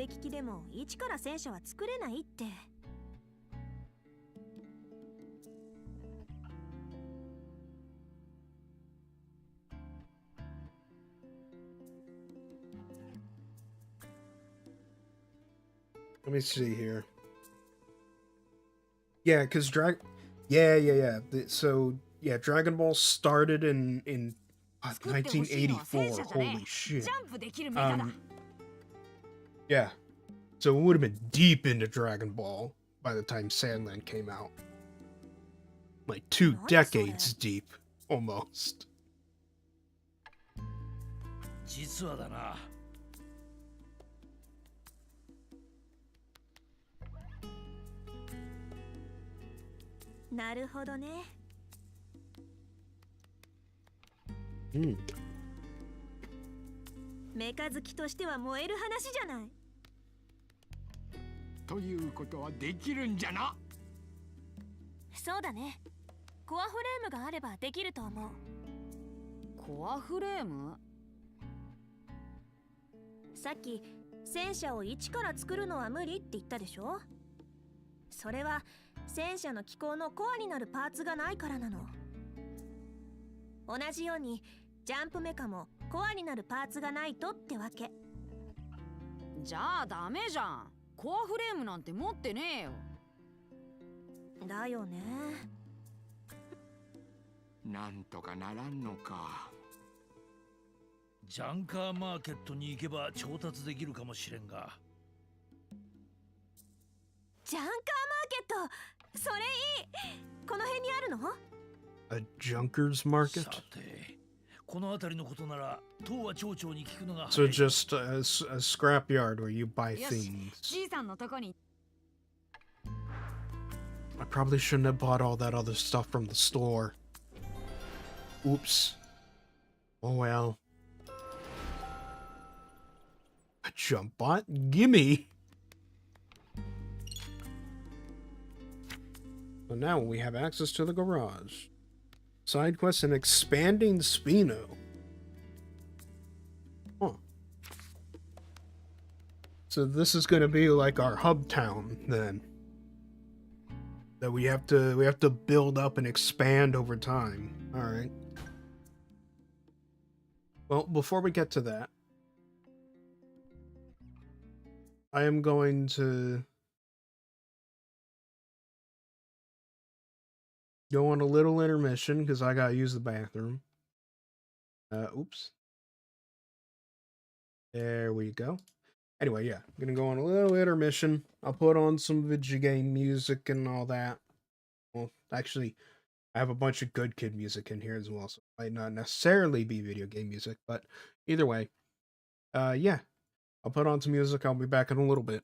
Let me see here. Yeah, because Yeah. So, yeah, Dragon Ball started in 1984. Holy shit. Yeah. So it would have been deep into Dragon Ball by the time Sandland came out. Like 2 decades deep, almost. 実はだな。なるほどね。メカ好きとしては燃える話じゃない。ということはできるんじゃな。そうだね。コアフレームがあればできると思う。コアフレーム？さっき戦車を一から作るのは無理って言ったでしょ。それは戦車の機構のコアになるパーツがないからなの。同じようにジャンプメカもコアになるパーツがないとってわけ。じゃあダメじゃん。コアフレームなんて持ってねえよ。だよね。なんとかならんのか。ジャンカーマーケットに行けば調達できるかもしれんが。ジャンカーマーケット、それいい。この辺にあるの？ A junker's market? さて、この辺りのことなら東和町長に聞くのが So 早い。 just a scrapyard where you buy よし things. じいさんのとこに I probably shouldn't have bought all that other stuff from the store. Oops. Oh well. A jump bot? Gimme! So now we have access to the garage. Side quest and expanding Spino. Huh. So this is gonna be like our hub town then. That we have to build up and expand over time. Alright. Well, before we get to that, I am going to go on a little intermission because I gotta use the bathroom. Oops. There we go. Anyway, yeah, I'm gonna go on a little intermission. I'll put on some video game music and all that. Well, actually, I have a bunch of good kid music in here as well, so it might not necessarily be video game music, but either way, yeah, I'll put on some music. I'll be back in a little bit.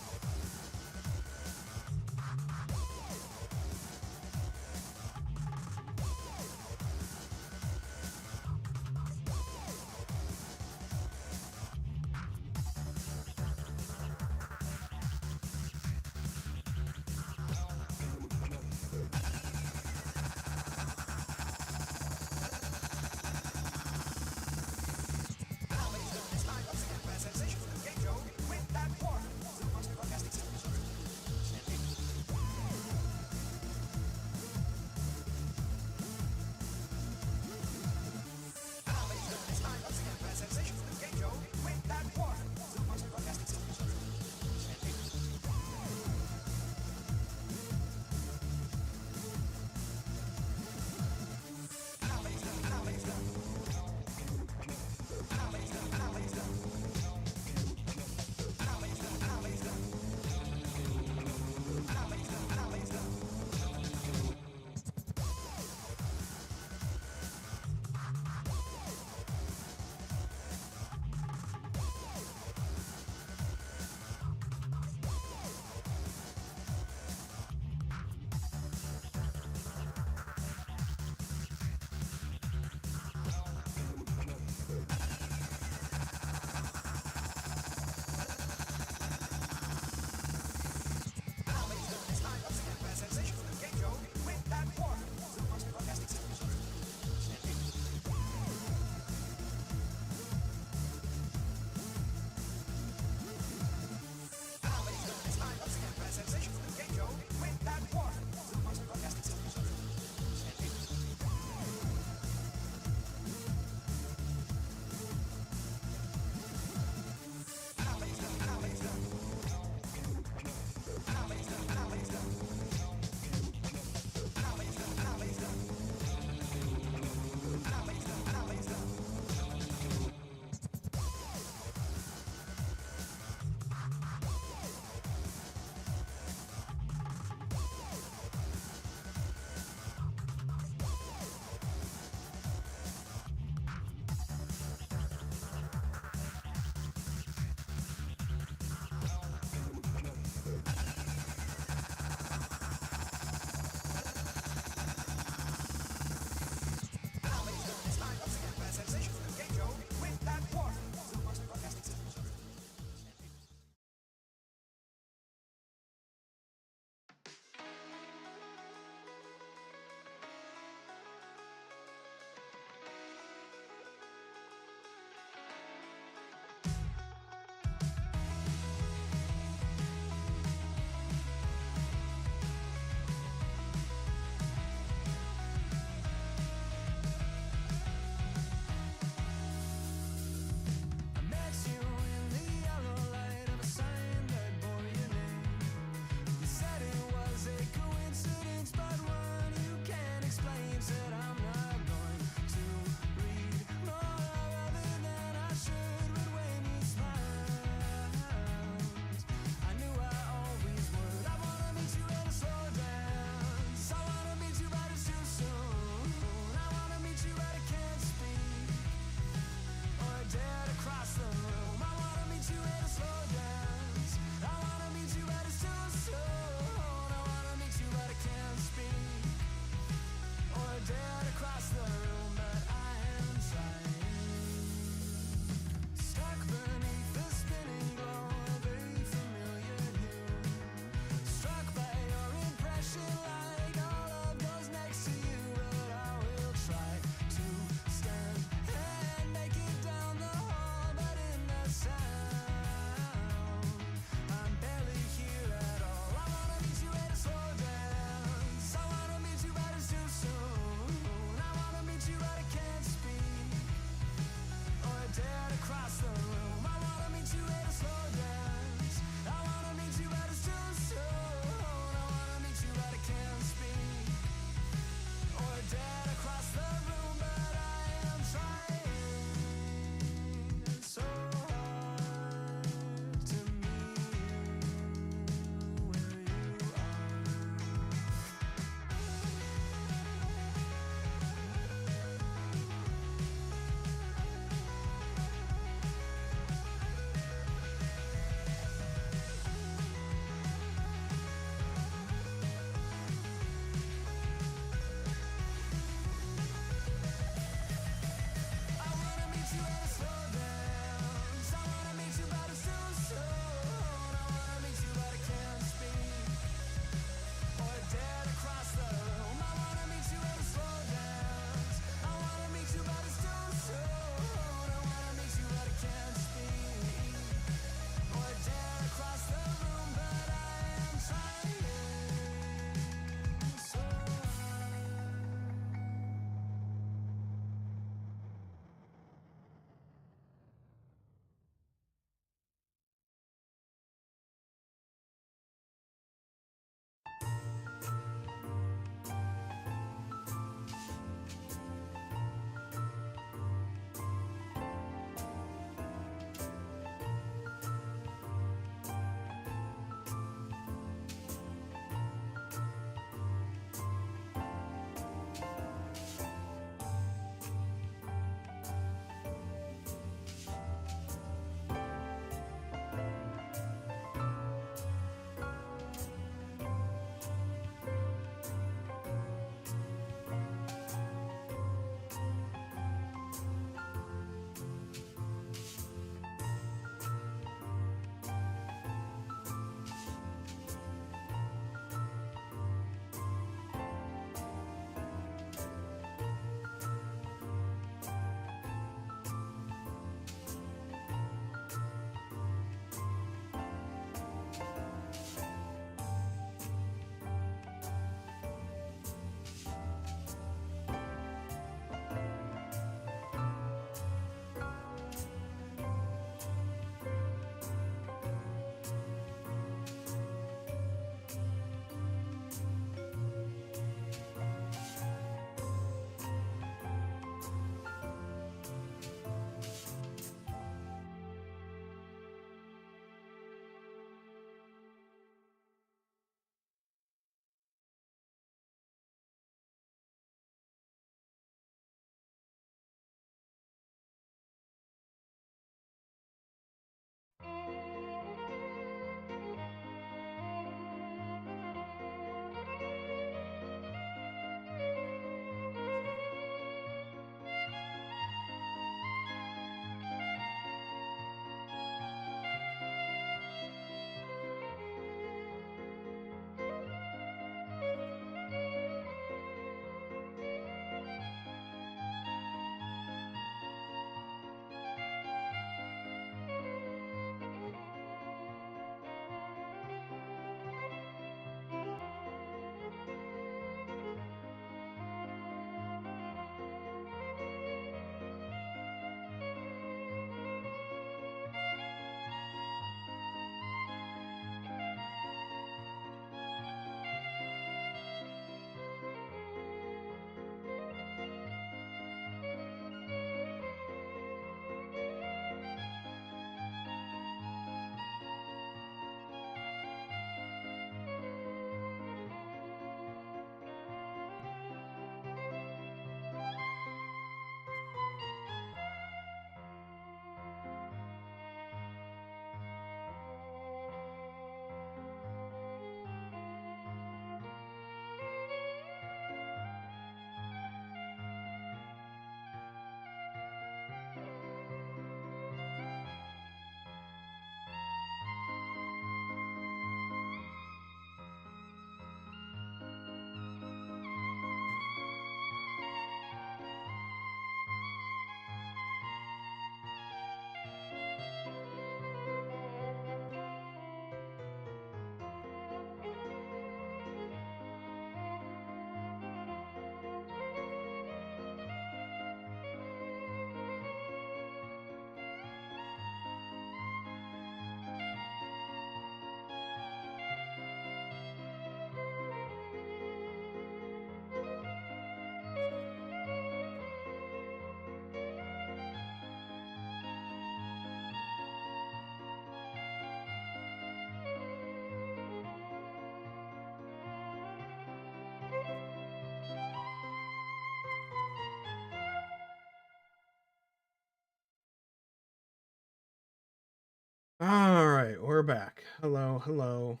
All right, we're back. Hello, hello.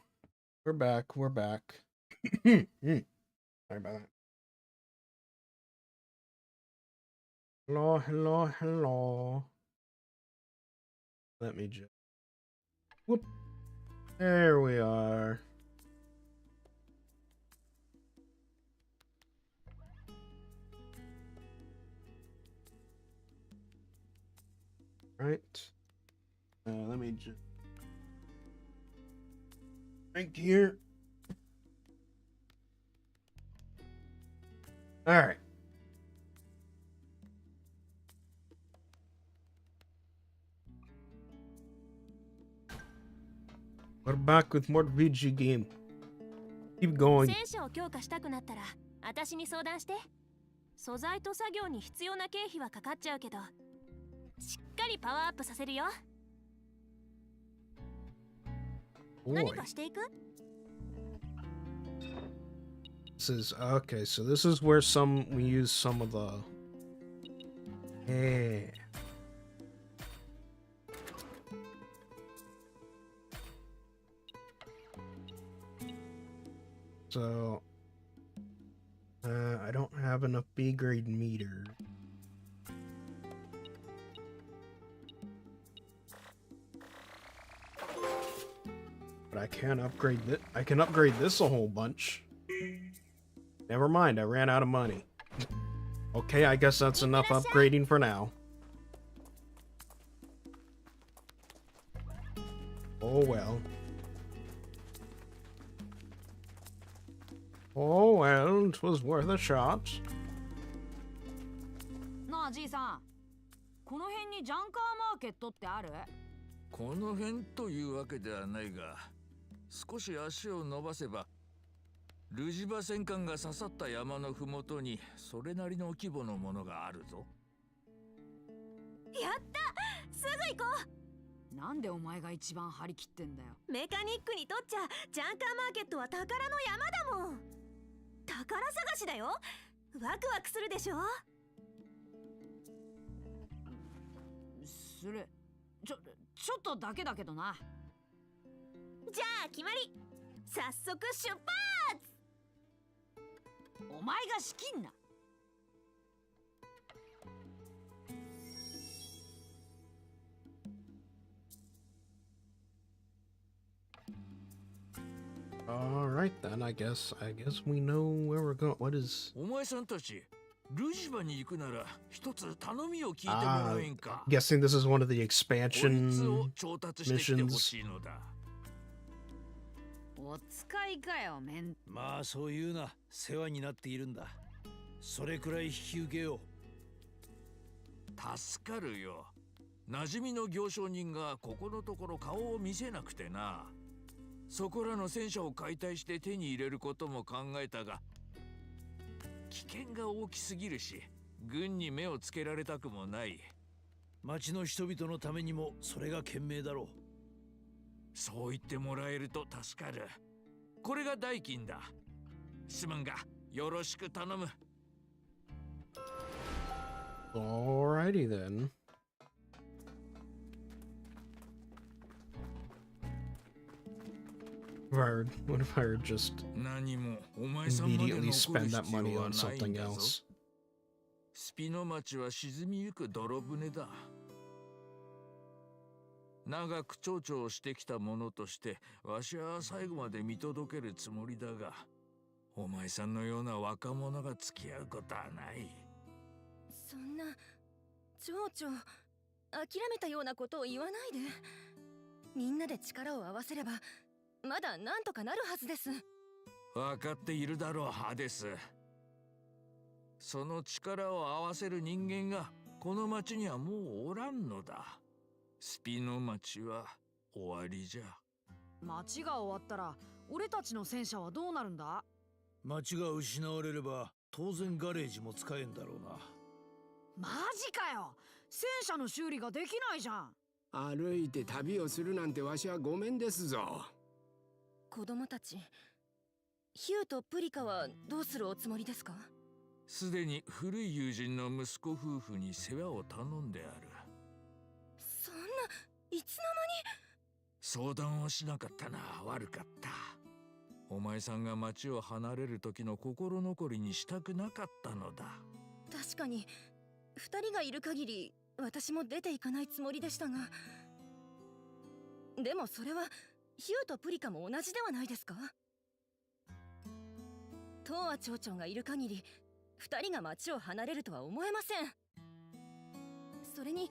We're back. We're back. Sorry about that. Hello, hello, hello. Let me just. Whoop. There we are. Right. Let me just. Right here. All right. We're back with more VG game. Keep going. 戦車を強化したくなったら私に相談して。素材と作業に必要な経費はかかっちゃうけど、しっかりパワーアップさせるよ。何 Boy. かしていく？ This is okay, so this is where we use some of the So I don't have enough B grade meter. But I can upgrade this a whole bunch. Never mind, I ran out of money. Okay, I guess that's enough upgrading for now. Oh well. Oh well, it was worth a shot. なあじいさん、この辺にジャンカーマーケットってある？この辺というわけではないが、少し足を伸ばせばルジバ戦艦が刺さった山のふもとにそれなりの規模のものがあるぞ。やった！すぐ行こう！なんでお前が一番張り切ってんだよ。メカニックにとっちゃジャンカーマーケットは宝の山だもん。宝探しだよ。ワクワクするでしょ。する。ちょっとだけだけどな。じゃあ決まり。早速出発！お前が仕切んな。All right then, I guess we know where we're going. What is? お前さんたち、ルジバに行くなら一つ頼みを聞いてもらえんか。Guessing this is one of the こいつ expansion を調達してきてほ missions. しいのだ。お使いかよ、まあそういうな、世話になっているんだ。それくらい引き受けよう。助かるよ。馴染みの行商人がここのところ顔を見せなくてな。そこらの戦車を解体して手に入れることも考えたが、危険が大きすぎるし、軍に目をつけられたくもない。町の人々のためにもそれが賢明だろう。そう言ってもらえると助かる。これが代金だ。すまんがよろしく頼む。Alrighty then. What if I were just 何もお前さんまで immediately 残る spend that 必 money 要は on ないん something だぞ。 else? スピノ町は沈みゆく泥船だ。長く町長をしてきたものとしてわしは最後まで見届けるつもりだが、お前さんのような若者が付き合うことはない。そんな町長、諦めたようなことを言わないで。みんなで力を合わせればまだなんとかなるはずです。分かっているだろう、ハデス。その力を合わせる人間がこの町にはもうおらんのだ。スピノ町は終わりじゃ。町が終わったら俺たちの戦車はどうなるんだ？町が失われれば当然ガレージも使えんだろうな。マジかよ。戦車の修理ができないじゃん。歩いて旅をするなんてわしはごめんですぞ。子供たち、ヒューとプリカはどうするおつもりですか？すでに古い友人の息子夫婦に世話を頼んである。そんな、いつの相談をしなかったな。悪かった。お前さんが町を離れる時の心残りにしたくなかったのだ。確かに2人がいる限り私も出ていかないつもりでしたが、でもそれはヒューとプリカも同じではないですか？東亜町長がいる限り2人が町を離れるとは思えません。それに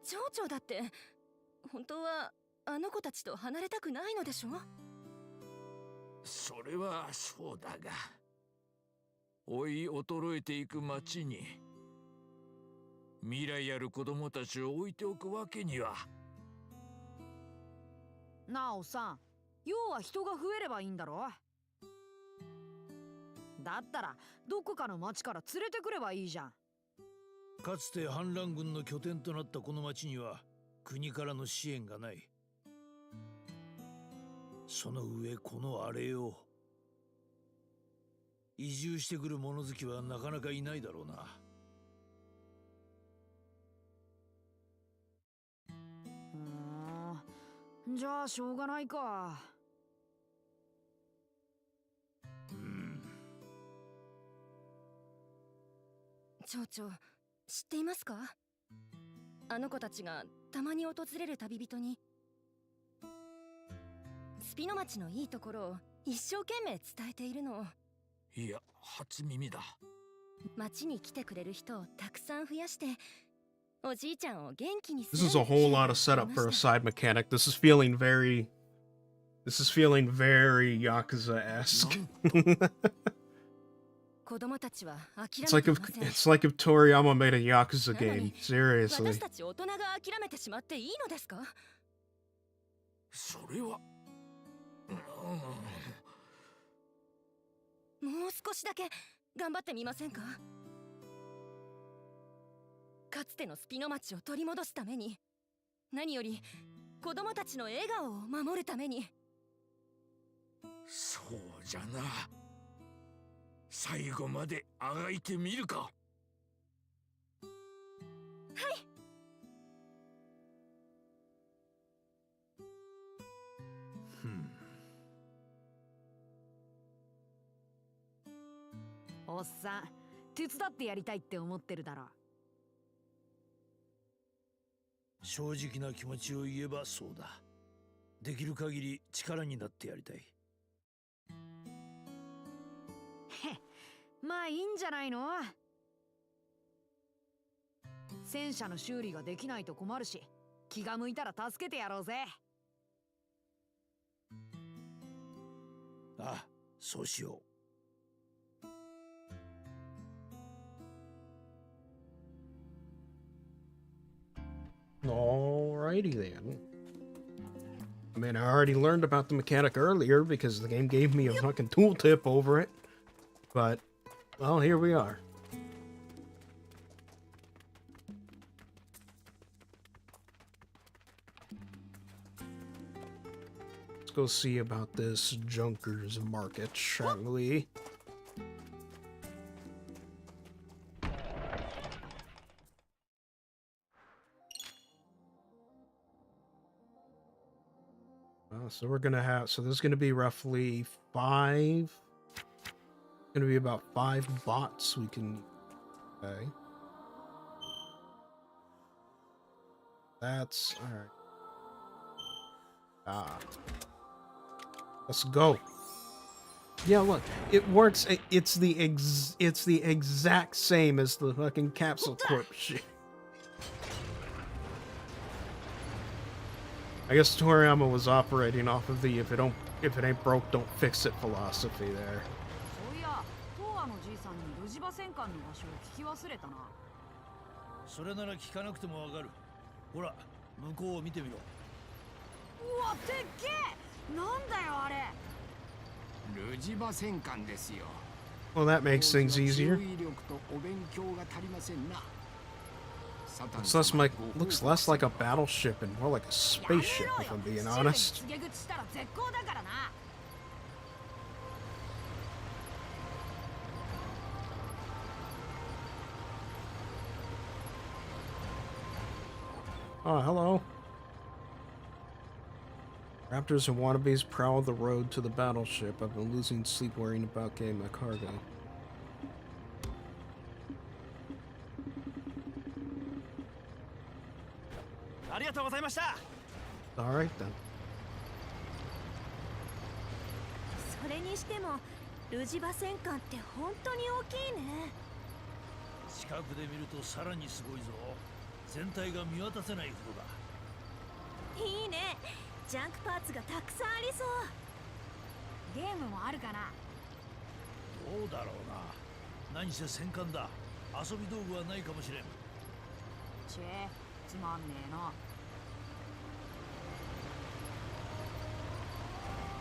町長だって本当はあの子たちと離れたくないのでしょ？それはそうだが、老い衰えていく町に未来ある子供たちを置いておくわけには。なあおっさん、要は人が増えればいいんだろ？だったらどこかの町から連れてくればいいじゃん。かつて反乱軍の拠点となったこの町には国からの支援がない。その上このあれを移住してくる物好きはなかなかいないだろうな。じゃあしょうがないか。町長、知っていますか？あの子たちがたまに訪れる旅人にスピノ町のいいところを一生懸命伝えているのを。いや、初耳だ。町に来てくれる人をたくさん増やしておじいちゃんを元気にす This る。 is a whole lot of setup for a side mechanic. This is feeling very Yakuza-esque. 子供たちは諦 It's め like てい if ません。 it's like if Toriyama made a Yakuza game. 私 Seriously. たち大人が諦めてしまっていいのですか？それは、もう少しだけ頑張ってみませんか？かつてのスピノ町を取り戻すために、何より子供たちの笑顔を守るために。そうじゃな。最後まであがいてみるか。はい。おっさん、手伝ってやりたいって思ってるだろ。正直な気持ちを言えばそうだ。できる限り力になってやりたい。まあいいんじゃないの？戦車の修理ができないと困るし、気が向いたら助けてやろうぜ。ああ、そうしよう。Alrighty then. I mean, I already learned about the mechanic earlier because the game gave me a fucking tooltip over it. But, well, here we are. Let's go see about this Junkers Market, shall we? So we're gonna have, so there's gonna be roughly 5, gonna be about 5 bots we can, okay. That's, alright. Let's go. Yeah, look, it works, it's the exact same as the fucking Capsule Corp shit. I guess Toriyama was operating off of the if it ain't broke, don't fix it philosophy there. そういや、東亜のじいさんにルジバ戦艦の場所を聞き忘れたな。それなら聞かなくてもわかる。ほら、向こうを見てみろ。うわ、でっけえ！なんだよあれ。ルジバ戦艦ですよ。 Well, that makes things easier. 注意力とお勉強が足りませんな。Looks less like a battleship and more like a spaceship, if I'm being honest. 告げ口したら絶好だからな。Oh, hello. Raptors and wannabes prowl the road to the battleship. I've been losing sleep worrying about getting my cargo. Alright then. それにしてもルジバ戦艦って本当に大きいね。近くで見るとさらにすごいぞ。全体が見渡せないほどだ。いいね。ジャンクパーツがたくさんありそう。ゲームもあるかな。どうだろうな。何せ戦艦だ。遊び道具はないかもしれん。チェつまんねえな。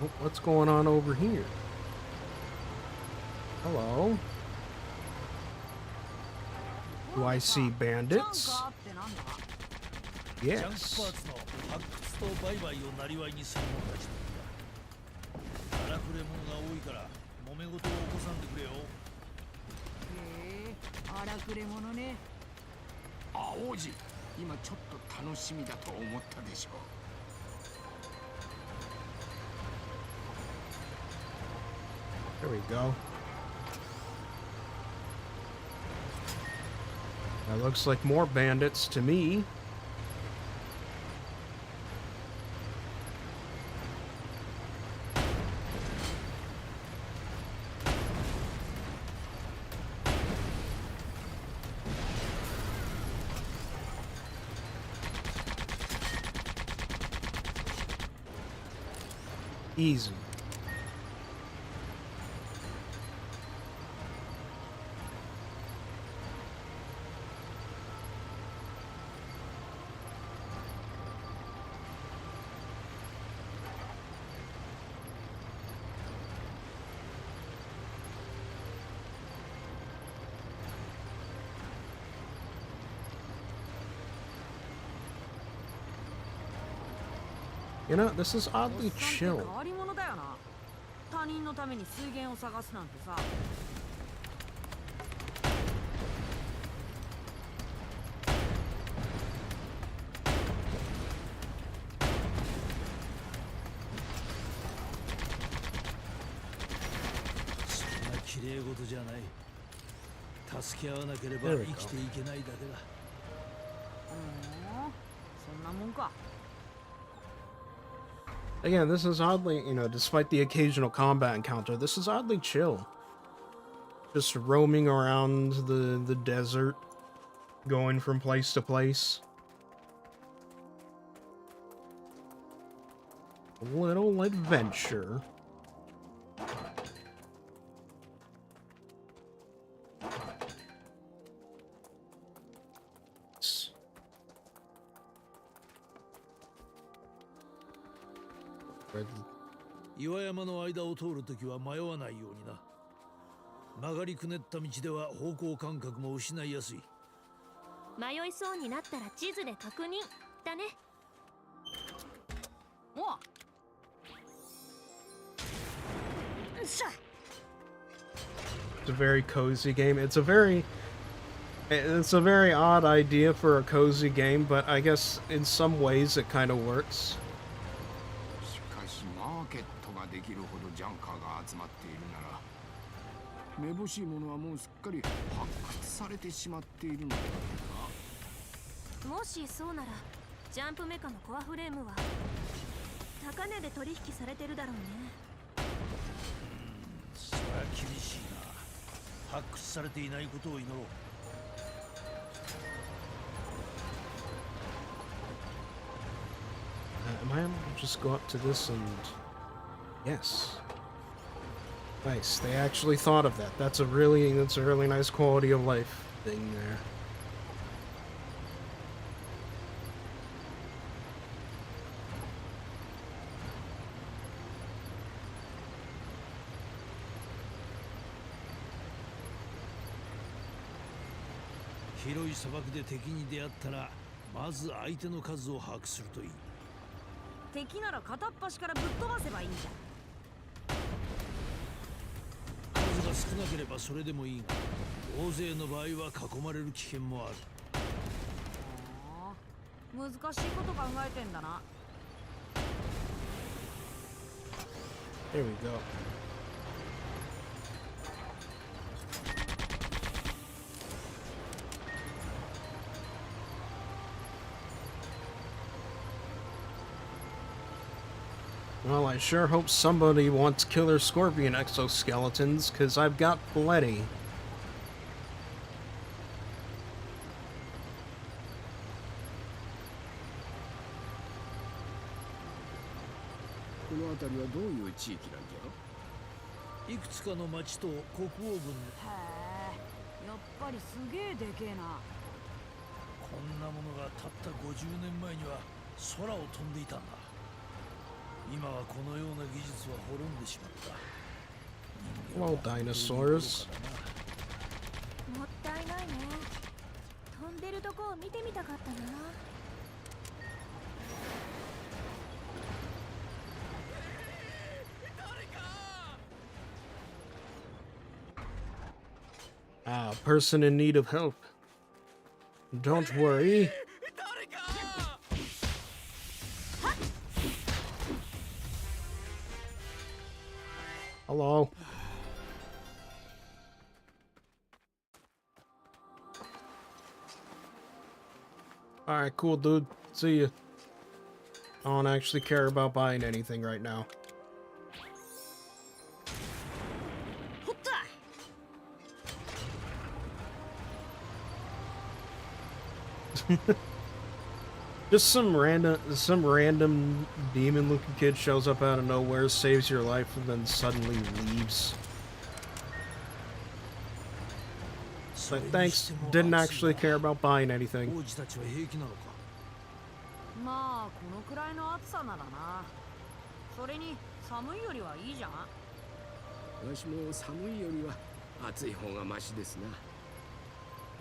Oh, what's going on over here? Hello? Do I see bandits? ジャンカーってなんだ。ジャンクパー Yes. ツの発掘と売買をなりわいにする者たちだ。荒くれ者が多いから揉め事を起こさんでくれよ。へえ、荒くれ者ね。あ、王子、今ちょっと楽しみだと思ったでしょう。There we go. That looks like more bandits to me. Easy. You know, this is おっ oddly さんって chill. 変わり者だよな。他人のために水源を探すなんてさ。そんな綺麗事じゃない。助け合わなければ There we 生 go. きていけないだけだ。そんなもんか。Again, this is oddly, you know, despite the occasional combat encounter, this is oddly chill. Just roaming around the desert, going from place to place. A little adventure. Red 岩山の間を通るときは迷わないようにな。曲がりくねった道では方向感覚も失いやすい。迷いそうになったら地図で確認だね。おっ。よっしゃ。It's a very cozy game. It's a very odd idea for a cozy game, but I guess in some ways it kind of works. しかしマーケットができるほどジャンカーが集まっているなら、めぼしいものはもうすっかり発掘されてしまっているのだろうな。もしそうならジャンプメカのコアフレームは高値で取引されてるだろうね。そりゃ厳しいな。発掘されていないことを祈ろう。Am I able to just go up to this and... Yes. Nice. They actually thought of that. That's a really nice quality of life thing there. Big 広い砂漠で敵に出会ったら、まず相手の数を把握するといい。敵なら片っ端からぶっ飛ばせばいいんじゃん。数が少なければそれでもいいが、大勢の場合は囲まれる危険もある。難しいこと考えてんだな。There we go. Well, I sure hope somebody wants killer scorpion exoskeletons, because I've got plenty. この辺りはどういう地域なんじゃ？いくつかの町と国王軍。へえ、やっぱりすげえでけえな。こんなものがたった50年前には空を飛んでいたんだ。今はこのような技術は滅んでしまった。 Hello, dinosaurs. もったいないね。飛んでるとこを見てみたかったな。Ah, person in need of help. Don't worry. Hello. Alright, cool, dude. See ya. I don't actually care about buying anything right now. Just some random demon-looking kid shows up out of nowhere, saves your life, and then suddenly leaves. So thanks. Didn't actually care about buying anything. 王子たちは平気なのか。まあこのくらいの暑さならな。それに寒いよりはいいじゃん。わしも寒いよりは暑い方がマシですな。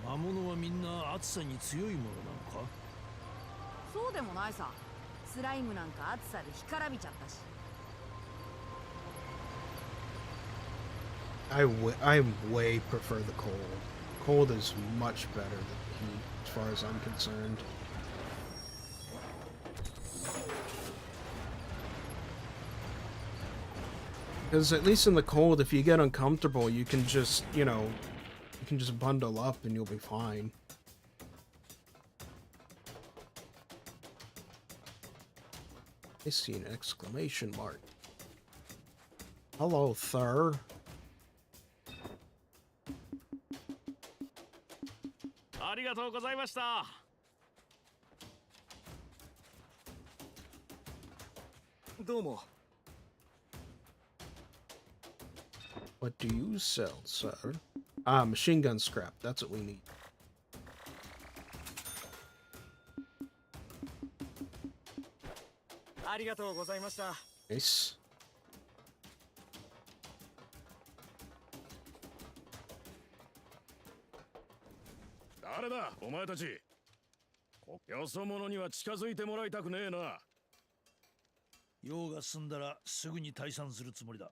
魔物はみんな暑さに強いものなのか。そうでもないさ。スライムなんか暑さで干からびちゃったし。I way prefer the cold. Cold is much better than heat, as far as I'm concerned. Because at least in the cold, if you get uncomfortable, you can just, you know, you can just bundle up and you'll be fine. I see an exclamation mark. Hello, Thur. ありがとうございました。どうも。What do you sell, sir? Ah, machine gun scrap. That's what we need. ありがとうございました。 Nice. 誰だお前たち。よそ者には近づいてもらいたくねえな。用が済んだらすぐに退散するつもりだ。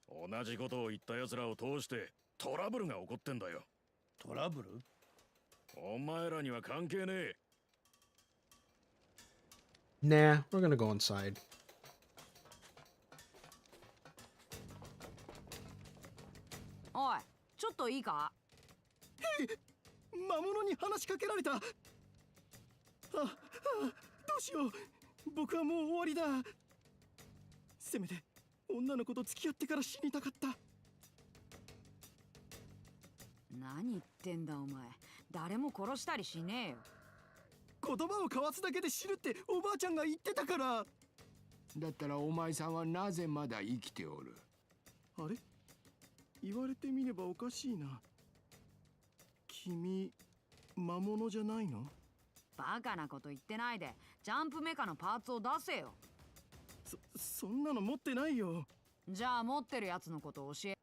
同じことを言った奴らを通してトラブルが起こってんだよ。トラブル？お前らには関係ねえ。 Nah, we're gonna go inside. おい、ちょっといいか。魔物に話しかけられた。どうしよう。僕はもう終わりだ。せめて女の子と付き合ってから死にたかった。何言ってんだお前。誰も殺したりしねえよ。言葉を交わすだけで死ぬっておばあちゃんが言ってたから。だったらお前さんはなぜまだ生きておる？あれ？言われてみればおかしいな。君、魔物じゃないの？バカなこと言ってないで、ジャンプメカのパーツを出せよ。そんなの持ってないよ。じゃあ持ってるやつのことを教え。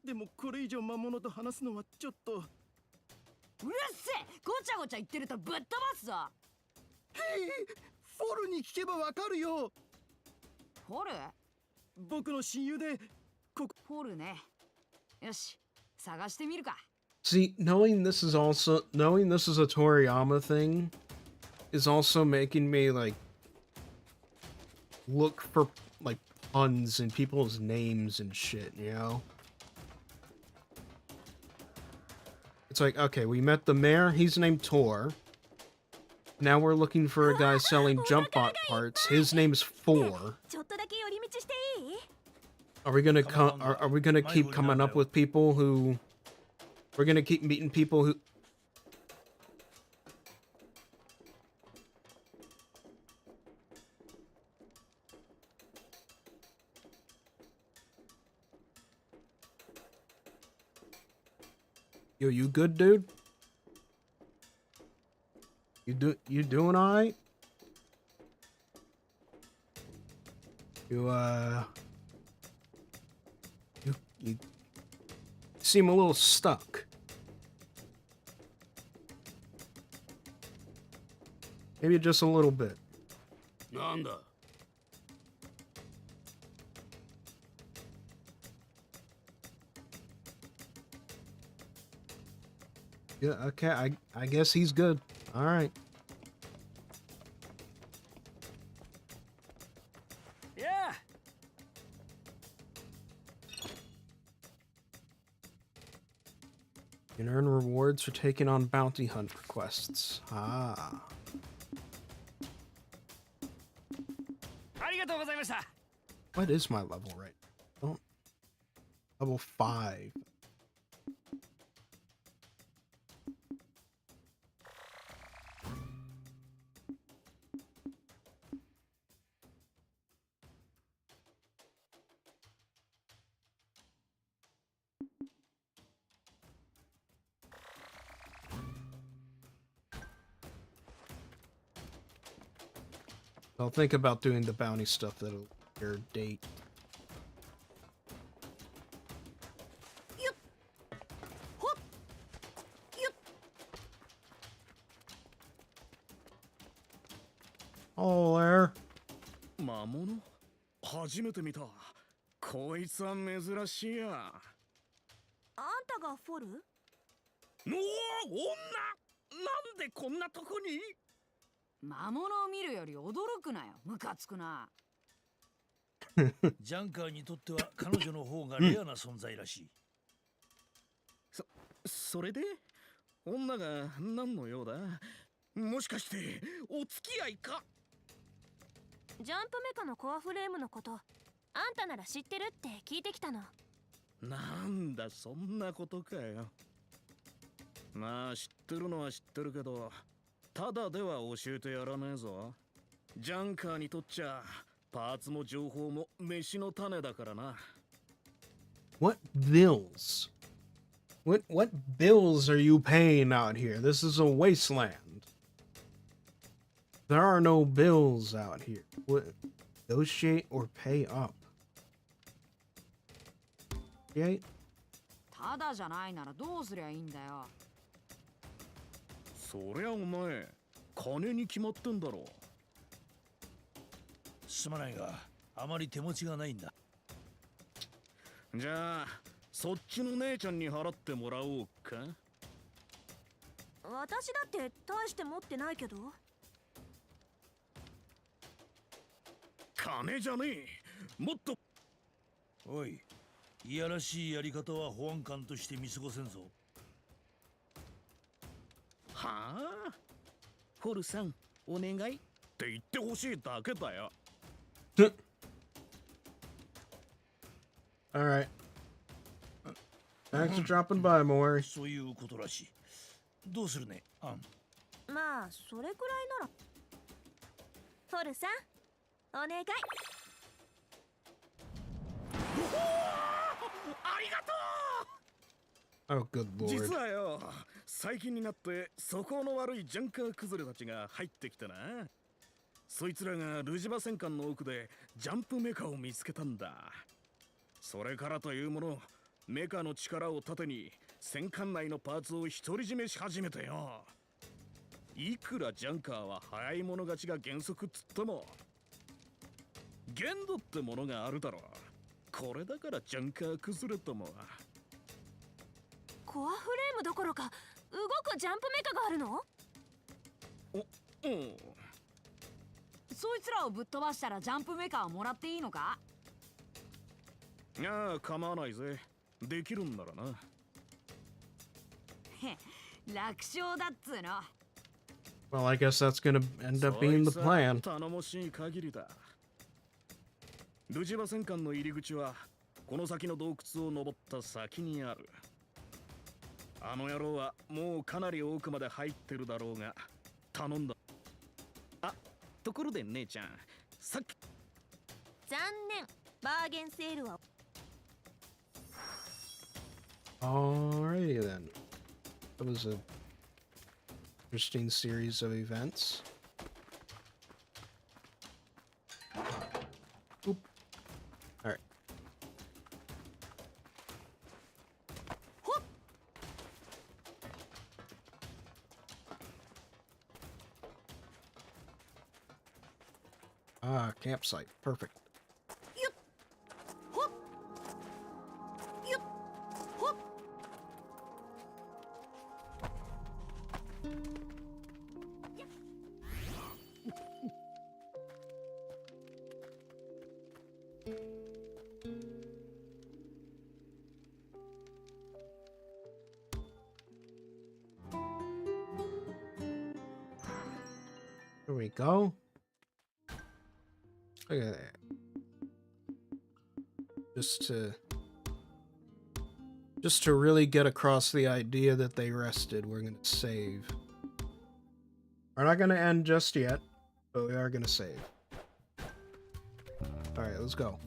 でもこれ以上魔物と話すのはちょっと。うるせえ、ごちゃごちゃ言ってるとぶっ飛ばすぞ。フォルに聞けばわかるよ。フォル？僕の親友で。フォルね。よし、探してみるか。See, knowing this is a Toriyama thing is also making me like look for like puns in people's names and shit, you know? It's like, okay, we met the mayor, he's named Tor. Now we're looking for a guy selling jump bot parts. His name's Four. ちょっとだけ寄り道していい？ Are we gonna are we gonna keep coming up with people who we're gonna keep meeting people who Yo, you good, dude? You doing alright? You seem a little stuck. Maybe just a little bit. なんだ Yeah, okay, I guess he's good. Alright. Yeah. You can earn rewards for taking on bounty hunt requests. Ah. ありがとうございました。 What is my level right now? Oh. Level 5. I'll think about doing the bounty stuff that'll your date. Oh, there. 魔物？初めて見た。こいつは珍しいや。あんたがフォル？おお、女！なんでこんなとこに？魔物を見るより驚くなよ。ムカつくな。ジャンカーにとっては彼女の方がレアな存在らしい。それで女が何の用だ？もしかしてお付き合いか？ジャンプメカのコアフレームのこと、あんたなら知ってるって聞いてきたの。なんだそんなことかよ。まあ知ってるのは知ってるけど、ただでは教えてやらねえぞ。ジャンカーにとっちゃパーツも情報も飯の種だからな。What bills? What bills are you paying out here? This is a wasteland. There are no bills out here. What? Negotiate or pay up. Okay? ただじゃないならどうすりゃいいんだよ。そりゃお前金に決まってんだろ。すまないがあまり手持ちがないんだ。じゃあそっちの姉ちゃんに払ってもらおうか。私だって大して持ってないけど。金じゃねえ。もっと。おい、いやらしいやり方は保安官として見過ごせんぞ。はあ、ホルさんお願いって言ってほしいだけだよ。Alright. Thanks for dropping by, Maury. そういうことらしい。どうするね、アン。まあそれくらいなら。フォルさんお願い。ありがとう。 Oh, good lord. 実はよ、最近になって素行の悪いジャンカー崩れたちが入ってきてな。そいつらがルジバ戦艦の奥でジャンプメカを見つけたんだ。それからというもの、メカの力を盾に戦艦内のパーツを独り占めし始めてよ。いくらジャンカーは早い者勝ちが原則っつっても限度ってものがあるだろう。これだからジャンカー崩れたもん。コアフレームどころか動くジャンプメカがあるの？そいつらをぶっ飛ばしたらジャンプメカをもらっていいのか？ああ、構わないぜ。できるんならな。へ楽勝だっつうの。 Well, I guess that's gonna end up being the そいつは plan. 頼もしい限りだ。ルジバ戦艦の入り口はこの先の洞窟を登った先にある。あの野郎はもうかなり奥まで入ってるだろうが頼んだ。あ、ところで姉ちゃん、さっき残念、バーゲンセールは Alrighty then. That was a interesting series of events. Oop. Alright. Ah, campsite. Perfect. ほっよっほっ Here we go. Look at that. Just to really get across the idea that they rested, we're gonna save. We're not gonna end just yet, but we are gonna save. Alright, let's go.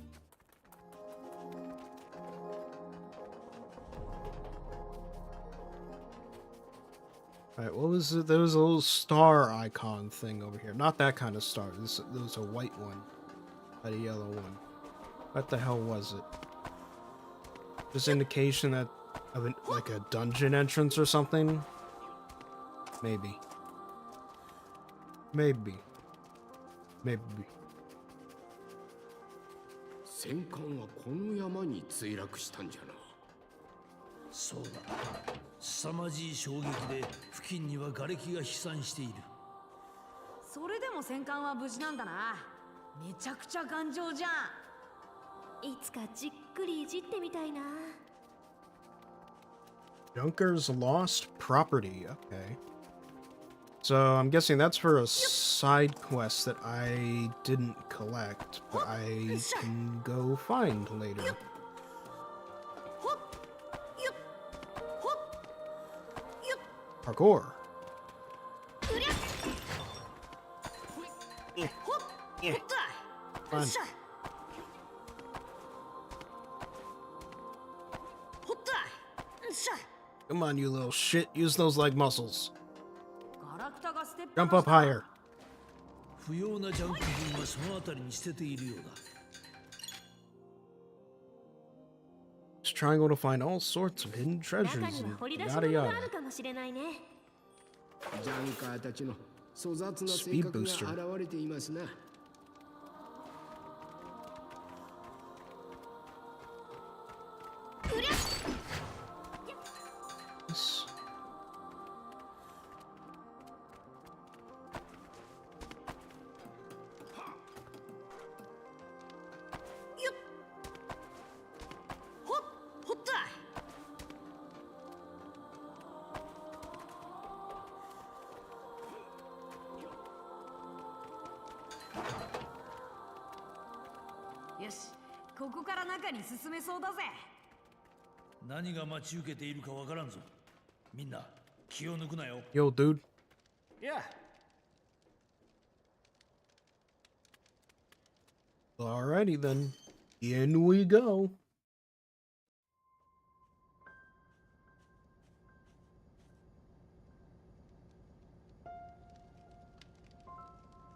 Alright, what was it? There was a little star icon thing over here. Not that kind of star. There was a white one. Not a yellow one. What the hell was it? Just indication that of like a dungeon entrance or something? Maybe. Maybe. Maybe. 戦艦はこの山に墜落したんじゃな。そうだ。凄まじい衝撃で付近には瓦礫が飛散している。それでも戦艦は無事なんだな。めちゃくちゃ頑丈じゃん。いつかじっくりいじってみたいな。 Junker's lost property. Okay. So I'm guessing that's for a side quest that I didn't collect, but I can go find later. ほっよっほっよっ Parkour. うりゃほっほっとよっしゃほっとよっしゃ Come on, you little shit. Use those leg muscles. ガラクタが捨てっぱ Jump なし up だ。 higher. 不要なジャンク分はその辺りに捨てているようだ。Just triangle to find all sorts of hidden 中 treasures には and 掘り出し yada 物があ yada. るかもしれないね。ジャンカーたちの粗雑な性 Speed 格 booster. が現れていますな。Yes. Yoshi, ここから中に進めそうだぜ。何が待ち受けているかわからんぞ。みんな気を抜くなよ。 Yo, dude. Yeah. Alrighty then. In we go.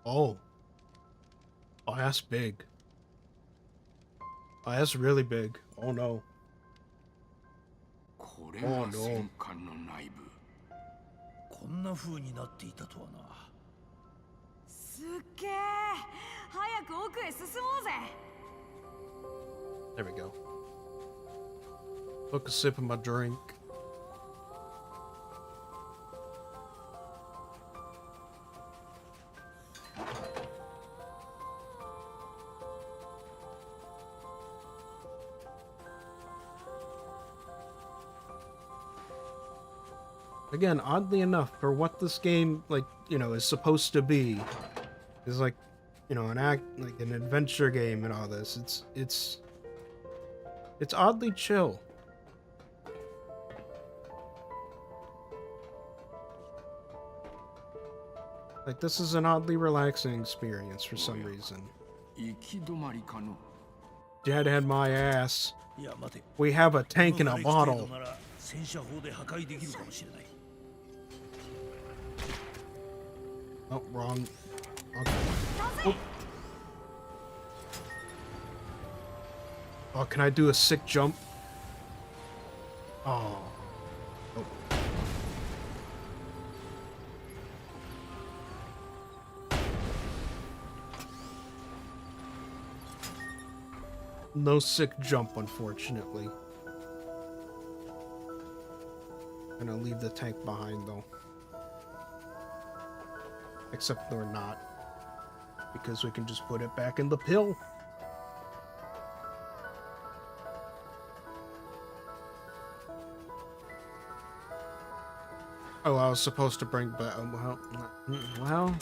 Oh. Oh, that's big. Oh, that's really big. Oh no. これが戦艦の内部。こんな風になっていたとはな。すっげえ。早く奥へ進もうぜ。There we go. Took a sip of my drink. Again, oddly enough, for what this game, like, you know, is supposed to be, is like, you know, like an adventure game and all this. It's oddly chill. Like, this is an oddly relaxing experience for some reason. 行き止まりかの Dad had my ass. いや待て We have a tank in a この瓦礫程 bottle. 度なら戦車砲で破壊できるかもしれない Oh, wrong. Okay. Oh, can I do a sick jump? Oh. Oh. No sick jump, unfortunately. Gonna leave the tank behind, though. Except we're not. Because we can just put it back in the pill. Oh, I was supposed to bring back. Well.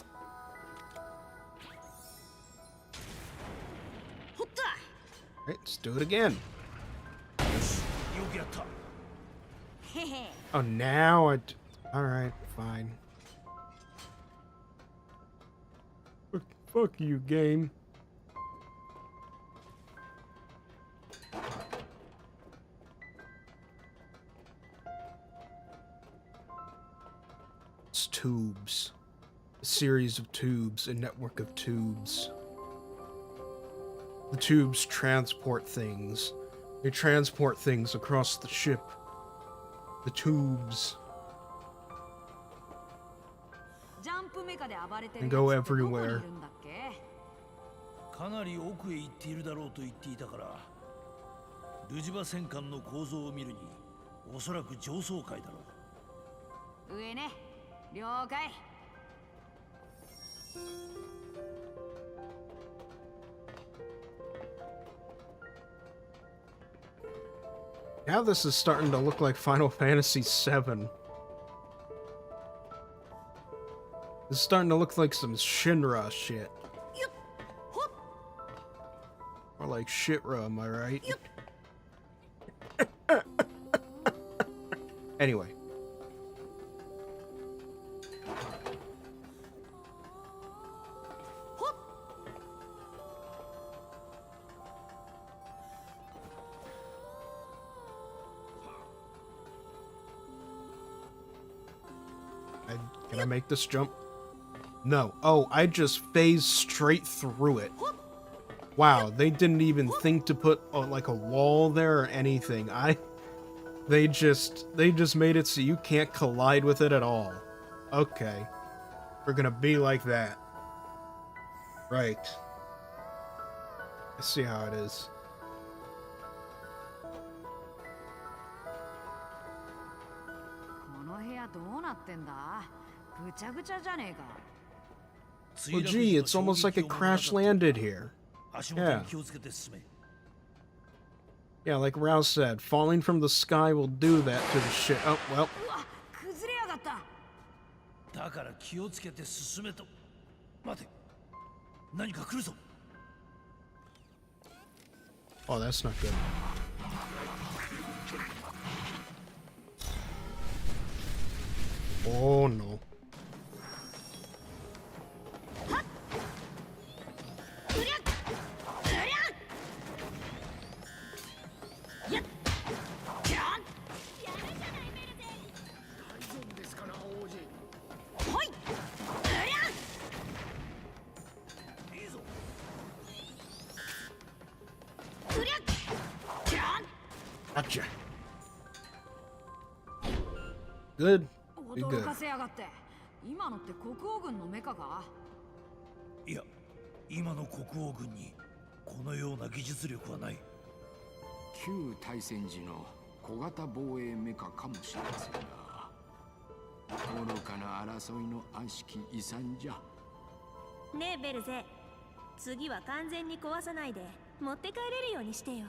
Right, let's do it again. よくやった Oh, now it. Alright, fine. Fuck you, game. It's tubes. A series of tubes, a network of tubes. The tubes transport things. They transport things across the ship. The tubes. And go everywhere. かなり奥へ行っているだろうと言っていたからルジバ戦艦の構造を見るにおそらく上層階だろう上ね了解 Now this is starting to look like Final Fantasy VII. This is starting to look like some Shinra shit. Or like Shitra, am I right? Anyway. Can I make this jump? No. Oh, I just phased straight through it. Wow, they didn't even think to put like a wall there or anything. They just made it so you can't collide with it at all. Okay. We're gonna be like that. Right. I see how it is. Well, gee, it's almost like it crash landed here. Yeah. Yeah, like Rouse said, falling from the sky will do that to the ship. Oh, well. だから気をつけて進めと待て何か来るぞ Oh, that's not good. Oh, no. Gotcha. Good. Be good. 今のって国王軍のメカかいや今の国王軍にこのような技術力はない旧大戦時の小型防衛メカかもしれませんが愚かな争いの悪しき遺産じゃねえベルゼ次は完全に壊さないで持って帰れるようにしてよ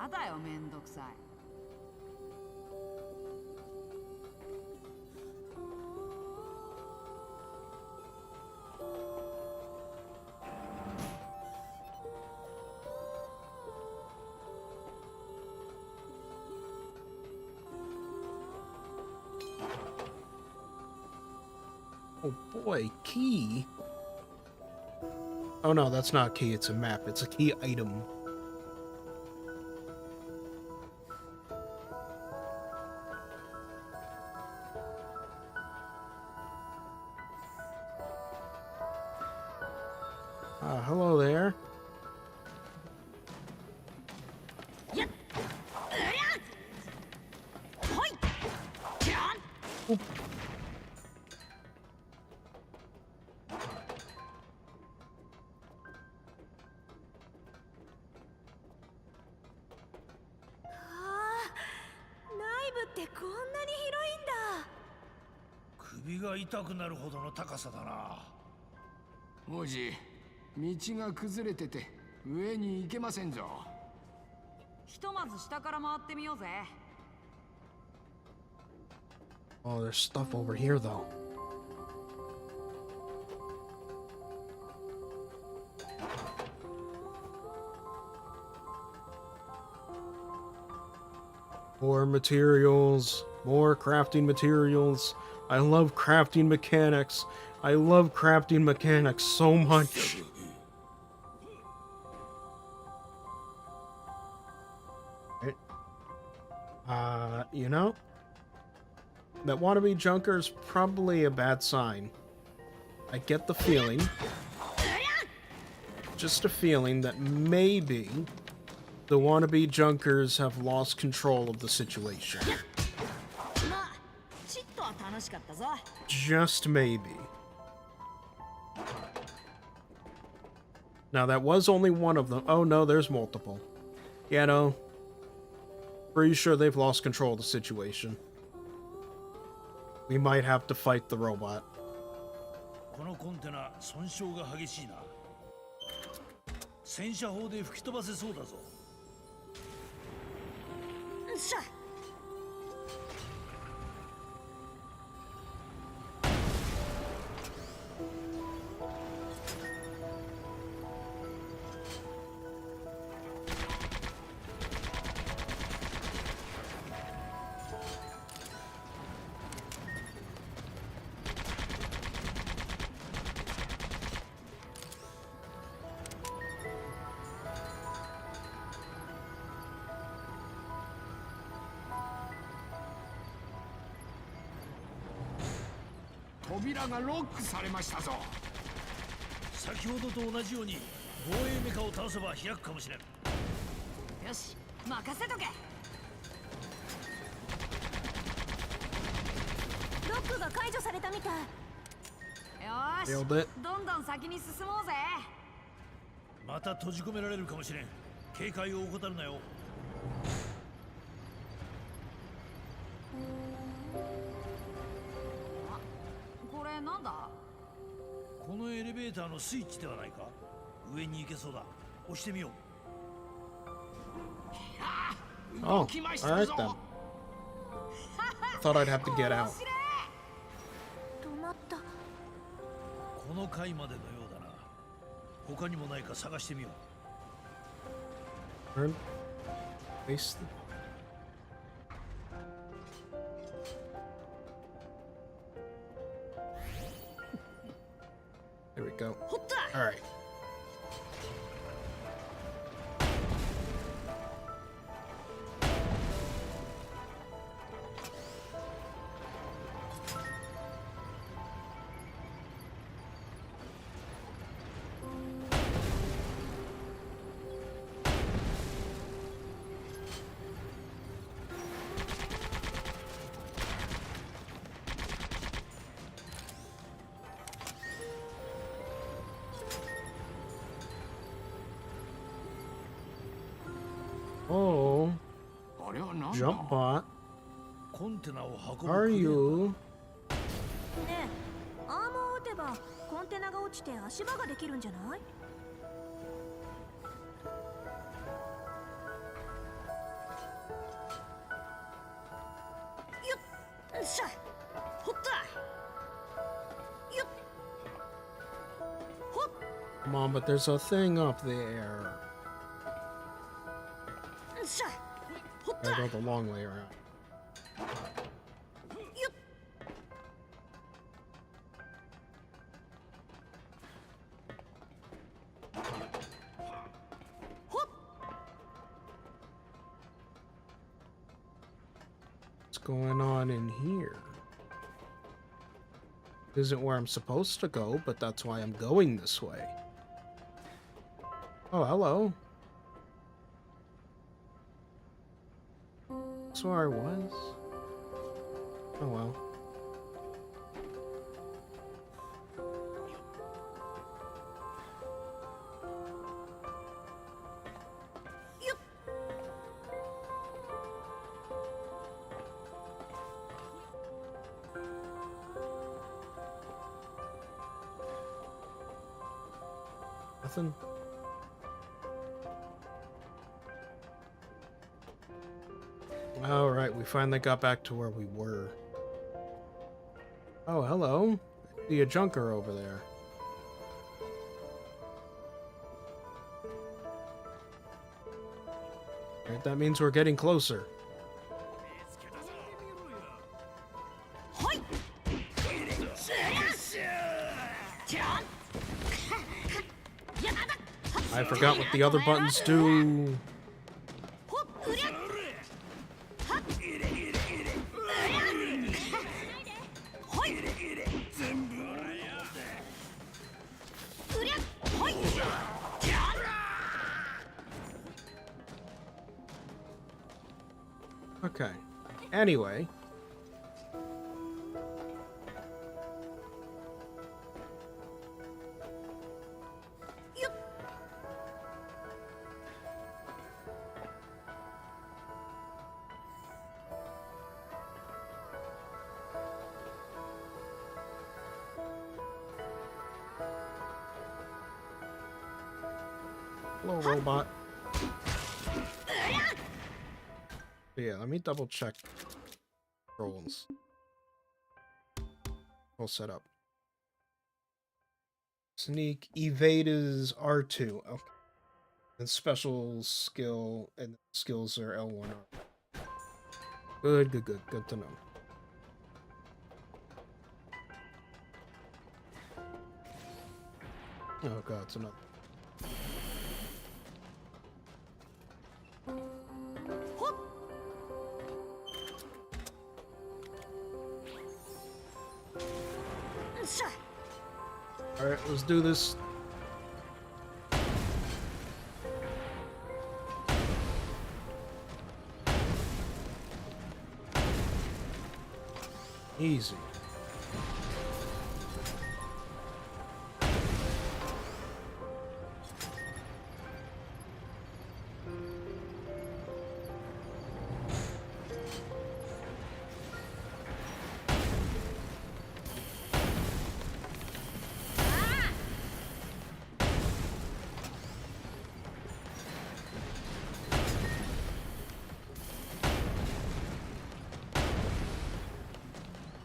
やだよめんどくさい Oh boy, key. Oh no, that's not a key, it's a map. It's a key item. Hello there. Oop.首が痛くなるほどの高さだな。王子、道が崩れてて上に行けませんぞ。ひとまず下から回ってみようぜ。 Oh, there's stuff over here though. More materials, more crafting materials. I love crafting mechanics. I love crafting mechanics so much. Right. You know, that wannabe junker's probably a bad sign. I get the feeling, just a feeling, that maybe the wannabe junkers have lost control of the situation. Just maybe. Now, that was only one of them. Oh, no, there's multiple. Yeah, no. Pretty sure they've lost control of the situation. We might have to fight the robot. このコンテナ損傷が激しいな。戦車砲で吹き飛ばせそうだぞ。しゃ。 扉がロックされましたぞ。先ほどと同じように防衛メカを倒せば開くかもしれん。よし、任せとけ。ロックが解除されたみたい。よーし、 Nailed it. どんどん先に進もうぜ。また閉じ込められるかもしれん。警戒を怠るなよ。これなんだ？このエレベーターのスイッチではないか。上に行けそうだ。押してみよう。Oh, alright then. Thought I'd have to get out. 止まった。この階までのようだな。他にもないか探してみよう。 Turn. Face the... There we go. Alright. Oh, あれは何だ。 jump bot. コンテナを運ぶ。 Are you? ねえ、アーマーを撃てばコンテナが落ちて足場ができるんじゃない？よっしゃ、ほったよっほっ Come on, but there's a thing up there. しゃ、ほった I go the long way around. よっ going on in here? Isn't where I'm supposed to go, but that's why I'm going this way. Oh, hello. That's where I was. Oh well. Nothing. All right, we finally got back to where we were. Oh, hello. I see a junker over there. Right, that means we're getting closer. I forgot what the other buttons do. Okay. Anyway. Hello, robot. Yeah, let me double check controls. All set up. Sneak evade is R2. Okay. And special skill and skills are L1. Good to know. Oh god, it's another. Alright, let's do this. Easy.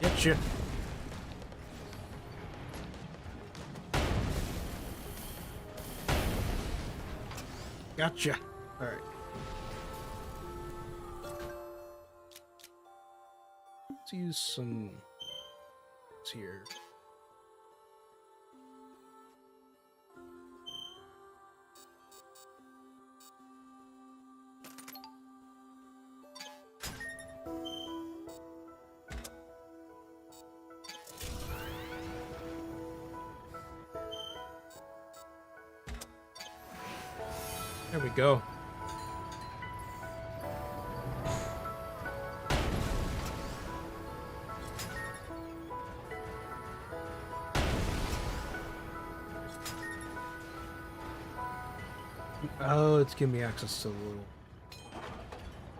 Getcha. Gotcha. All right. Let's use some here. There we go. Oh, it's giving me access to the little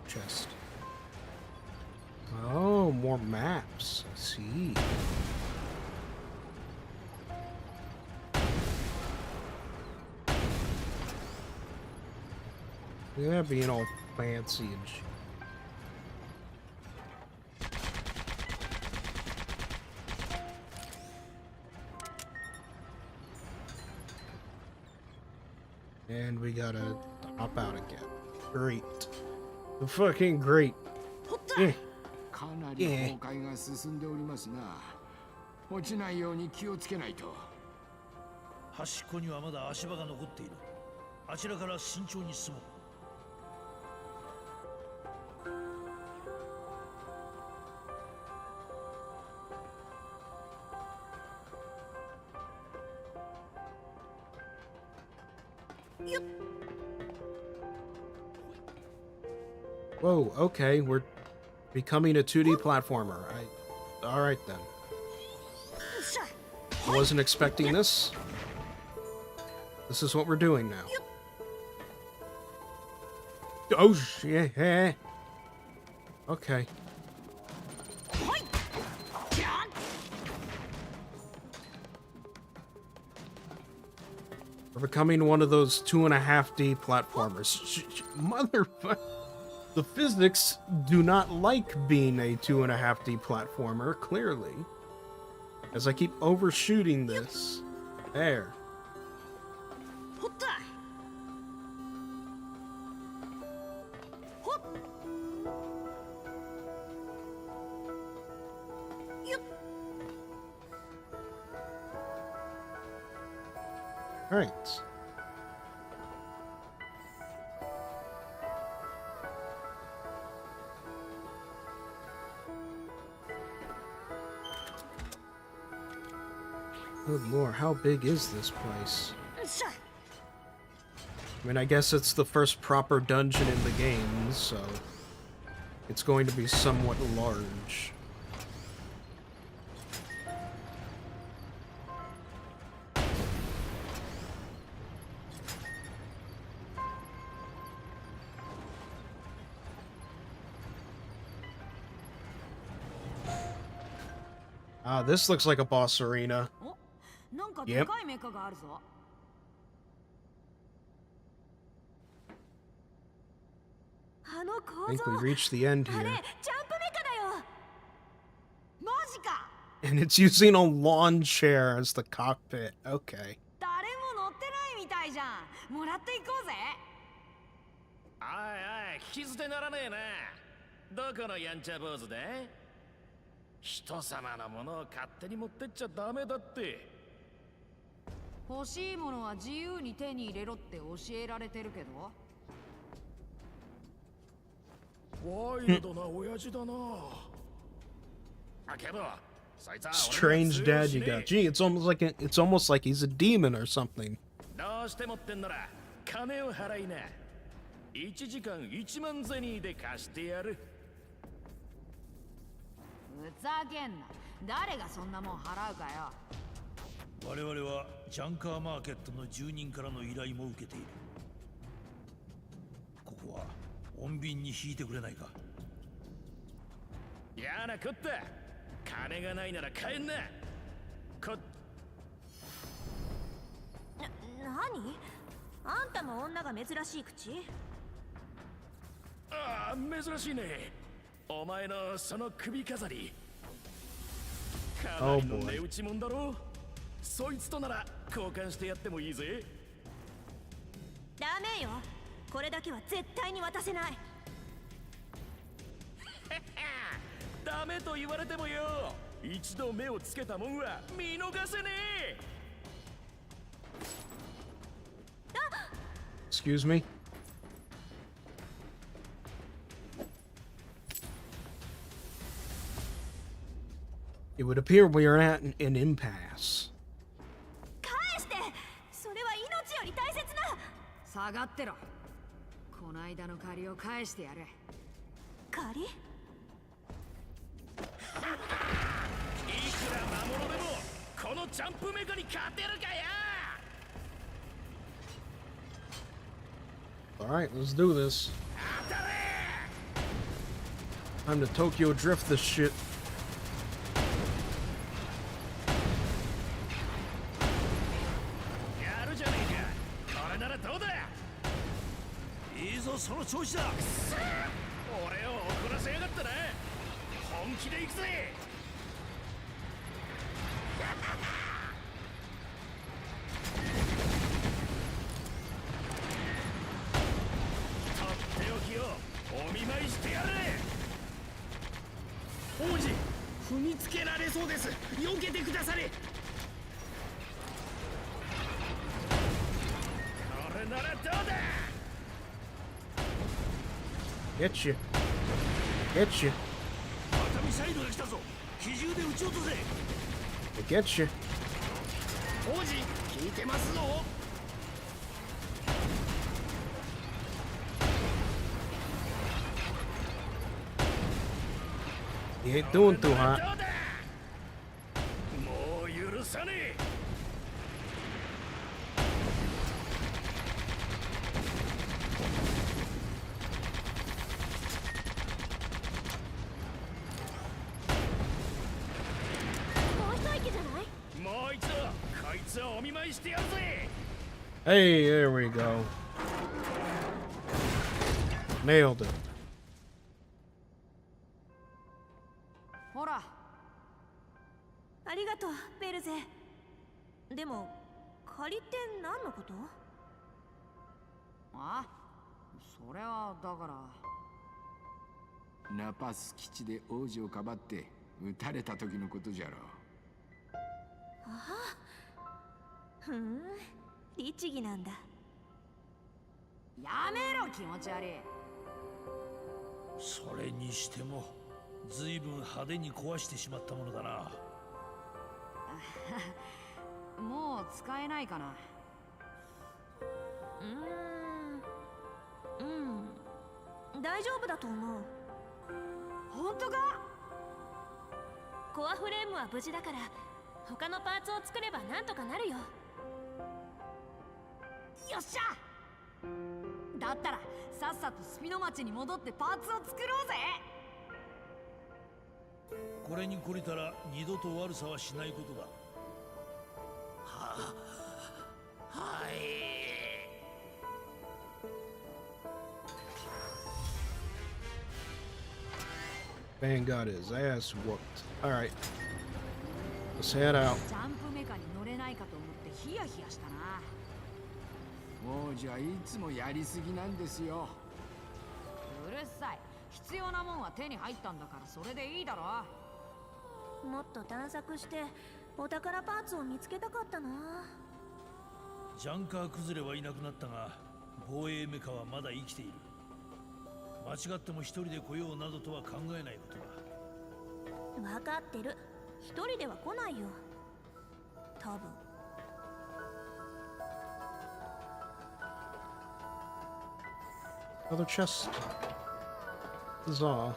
chest. Oh, more maps. I see. Yeah, being all fancy and shit. And we gotta hop out again. Great. Fucking great. Yeah. かなり崩壊が進んでおりますな。落ちないように気をつけないと。端っこにはまだ足場が残っている。あちらから慎重に進もう。Whoa, okay, we're becoming a 2D platformer. Alright then. I wasn't expecting this. This is what we're doing now. Oh shit. Okay. We're becoming one of those 2.5D platformers. Motherfucker. The physics do not like being a 2.5D platformer, clearly. As I keep overshooting this. There. Alright. Good lord, how big is this place? I mean, I guess it's the first proper dungeon in the game, so it's going to be somewhat large. Ah, this looks like a boss arena. Yep. I think we reached the end here. And it's using a lawn chair as the cockpit. Okay. おいおい、聞き捨てならねえな。どこのやんちゃ坊主で？人様のものを勝手に持ってっちゃダメだって。欲しいものは自由に手に入れろって教えられてるけど。ワイルドな親父だな。けど、そいつは Strange dad you got. Gee, it's almost like he's a demon or something. どうして持ってんなら金を払いな。1時間1万銭で貸してやる。ふざけんな。誰がそんなもん払うかよ。我々はジャンカーマーケットの住人からの依頼も受けている。ここは穏便に引いてくれないか。やなこった。金がないなら帰んな。何？あんたも女が珍しい口？ああ、珍しいね。お前のその首飾り。かなりの値打ちもんだろ。そいつとなら交換してやってもいいぜ。ダメよ。これだけは絶対に渡せない。ダメと言われてもよ。一度目をつけたもんは見逃せねえ。Excuse me? It would appear we are at an impasse. 返して！それは命より大切な。下がってろ。この間の借りを返してやれ。借り？いくら魔物でもこのジャンプメカに勝てるかや。Alright, let's do this. Time to Tokyo drift this shit. やるじゃねえか。これならどうだ。いいぞ、その調子だ。俺を怒らせやがったな。本気で行くぜ。とっておきをお見舞いしてやれ。王子、踏みつけられそうです。避けてくだされ。これならどうだ。 Get you. Get you. またミサイルが来たぞ。機銃で撃ち落とせ。 Get you. 王子、聞いてますぞ。He ain't doing too hot. もう許さねえ。もう一息じゃない？もう一度こいつをお見舞いしてやるぜ。 Hey, there we go. Nailed it. ほら、ありがとうベルゼ。でも借りって何のこと？あ、それはだからナパス基地で王子をかばって撃たれた時のことじゃろふん、律儀なんだ。やめろ気持ち悪い。それにしても随分派手に壊してしまったものだな。もう使えないかな。大丈夫だと思う。本当か？コアフレームは無事だから他のパーツを作ればなんとかなるよ。よっしゃ。だったらさっさとスピノ町に戻ってパーツを作ろうぜ。これに懲りたら二度と悪さはしないことだ。はい。 Man got his ass whooped. Alright. Let's head out. ジャンプメカに乗れないかと思ってヒヤヒヤしたな。王子はいつもやりすぎなんですよ。うるさい。必要なもんは手に入ったんだからそれでいいだろ。もっと探索してお宝パーツを見つけたかったな。ジャンカー崩れはいなくなったが防衛メカはまだ生きている。間違っても一人で来ようなどとは考えないことだ。分かってる。一人では来ないよ。多分。Another chest. Huzzah.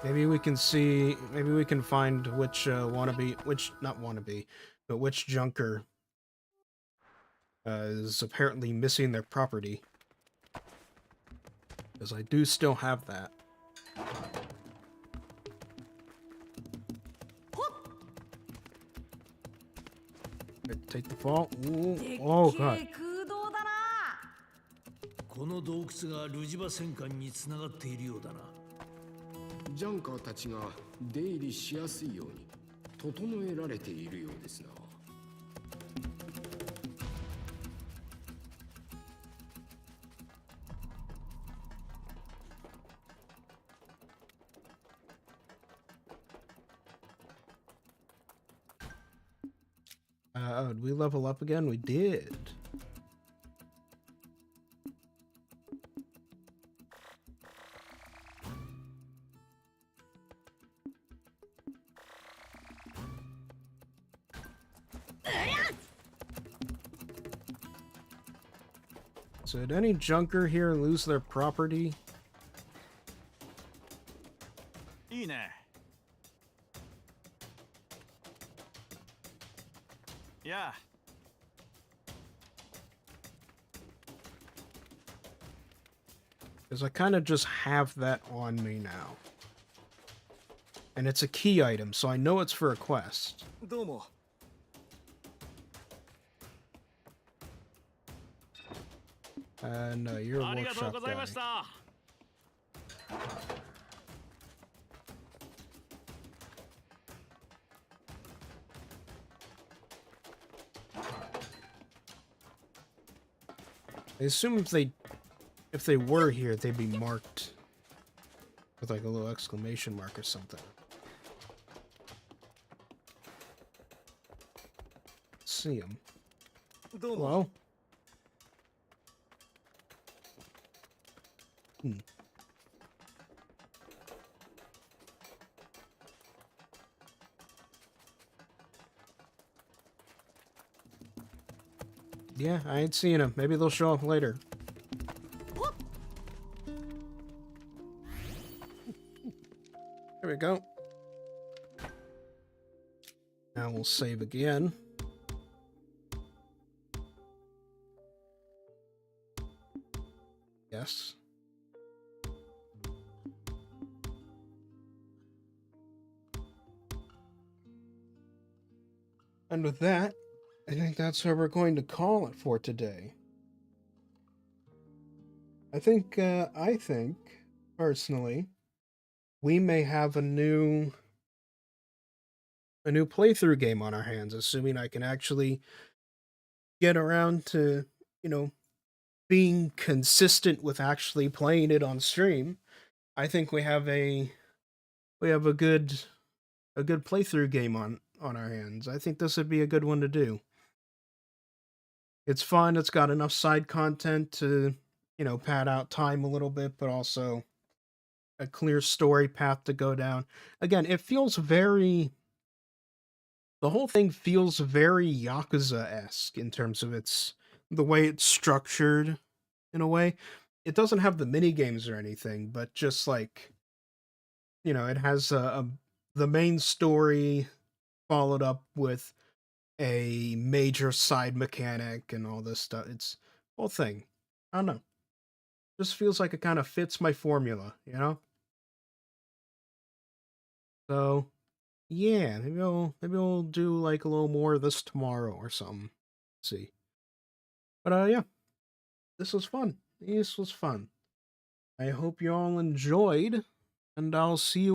Maybe we can see. Maybe we can find which wannabe, which not wannabe, but which junker is apparently missing their property. Because I do still have that. Take the fall. Ooh. でっけ Oh え god. 空洞だな。この洞窟がルジバ戦艦につながっているようだな。ジャンカーたちが出入りしやすいように整えられているようですな。Did we level up again? We did. So did any junker here lose their property? いいね。いや。 Because I kind of just have that on me now. And it's a key item, so I know it's for a quest. どうも。 And you're a ありがとう workshop ございまし guy. た。 I assume if they were here, they'd be marked with like a little exclamation mark or something. Let's see them. どうも。 Hello? Yeah, I ain't seen them. Maybe they'll show up later. There we go. Now we'll save again. Yes. And with that, I think that's where we're going to call it for today. I think personally, we may have a new playthrough game on our hands, assuming I can actually get around to, you know, being consistent with actually playing it on stream. I think we have a good playthrough game on our hands. I think this would be a good one to do. It's fun, it's got enough side content to, pad out time a little bit, but also a clear story path to go down. Again, it feels very the whole thing feels very Yakuza-esque in terms of the way it's structured in a way. It doesn't have the mini games or anything, but just like, it has the main story followed up with a major side mechanic and all this stuff. It's whole thing. I don't know. Just feels like it kind of fits my formula, So yeah, maybe we'll do like a little more of this tomorrow or something. See. But yeah, this was fun. This was fun. I hope you all enjoyed, and I'll see you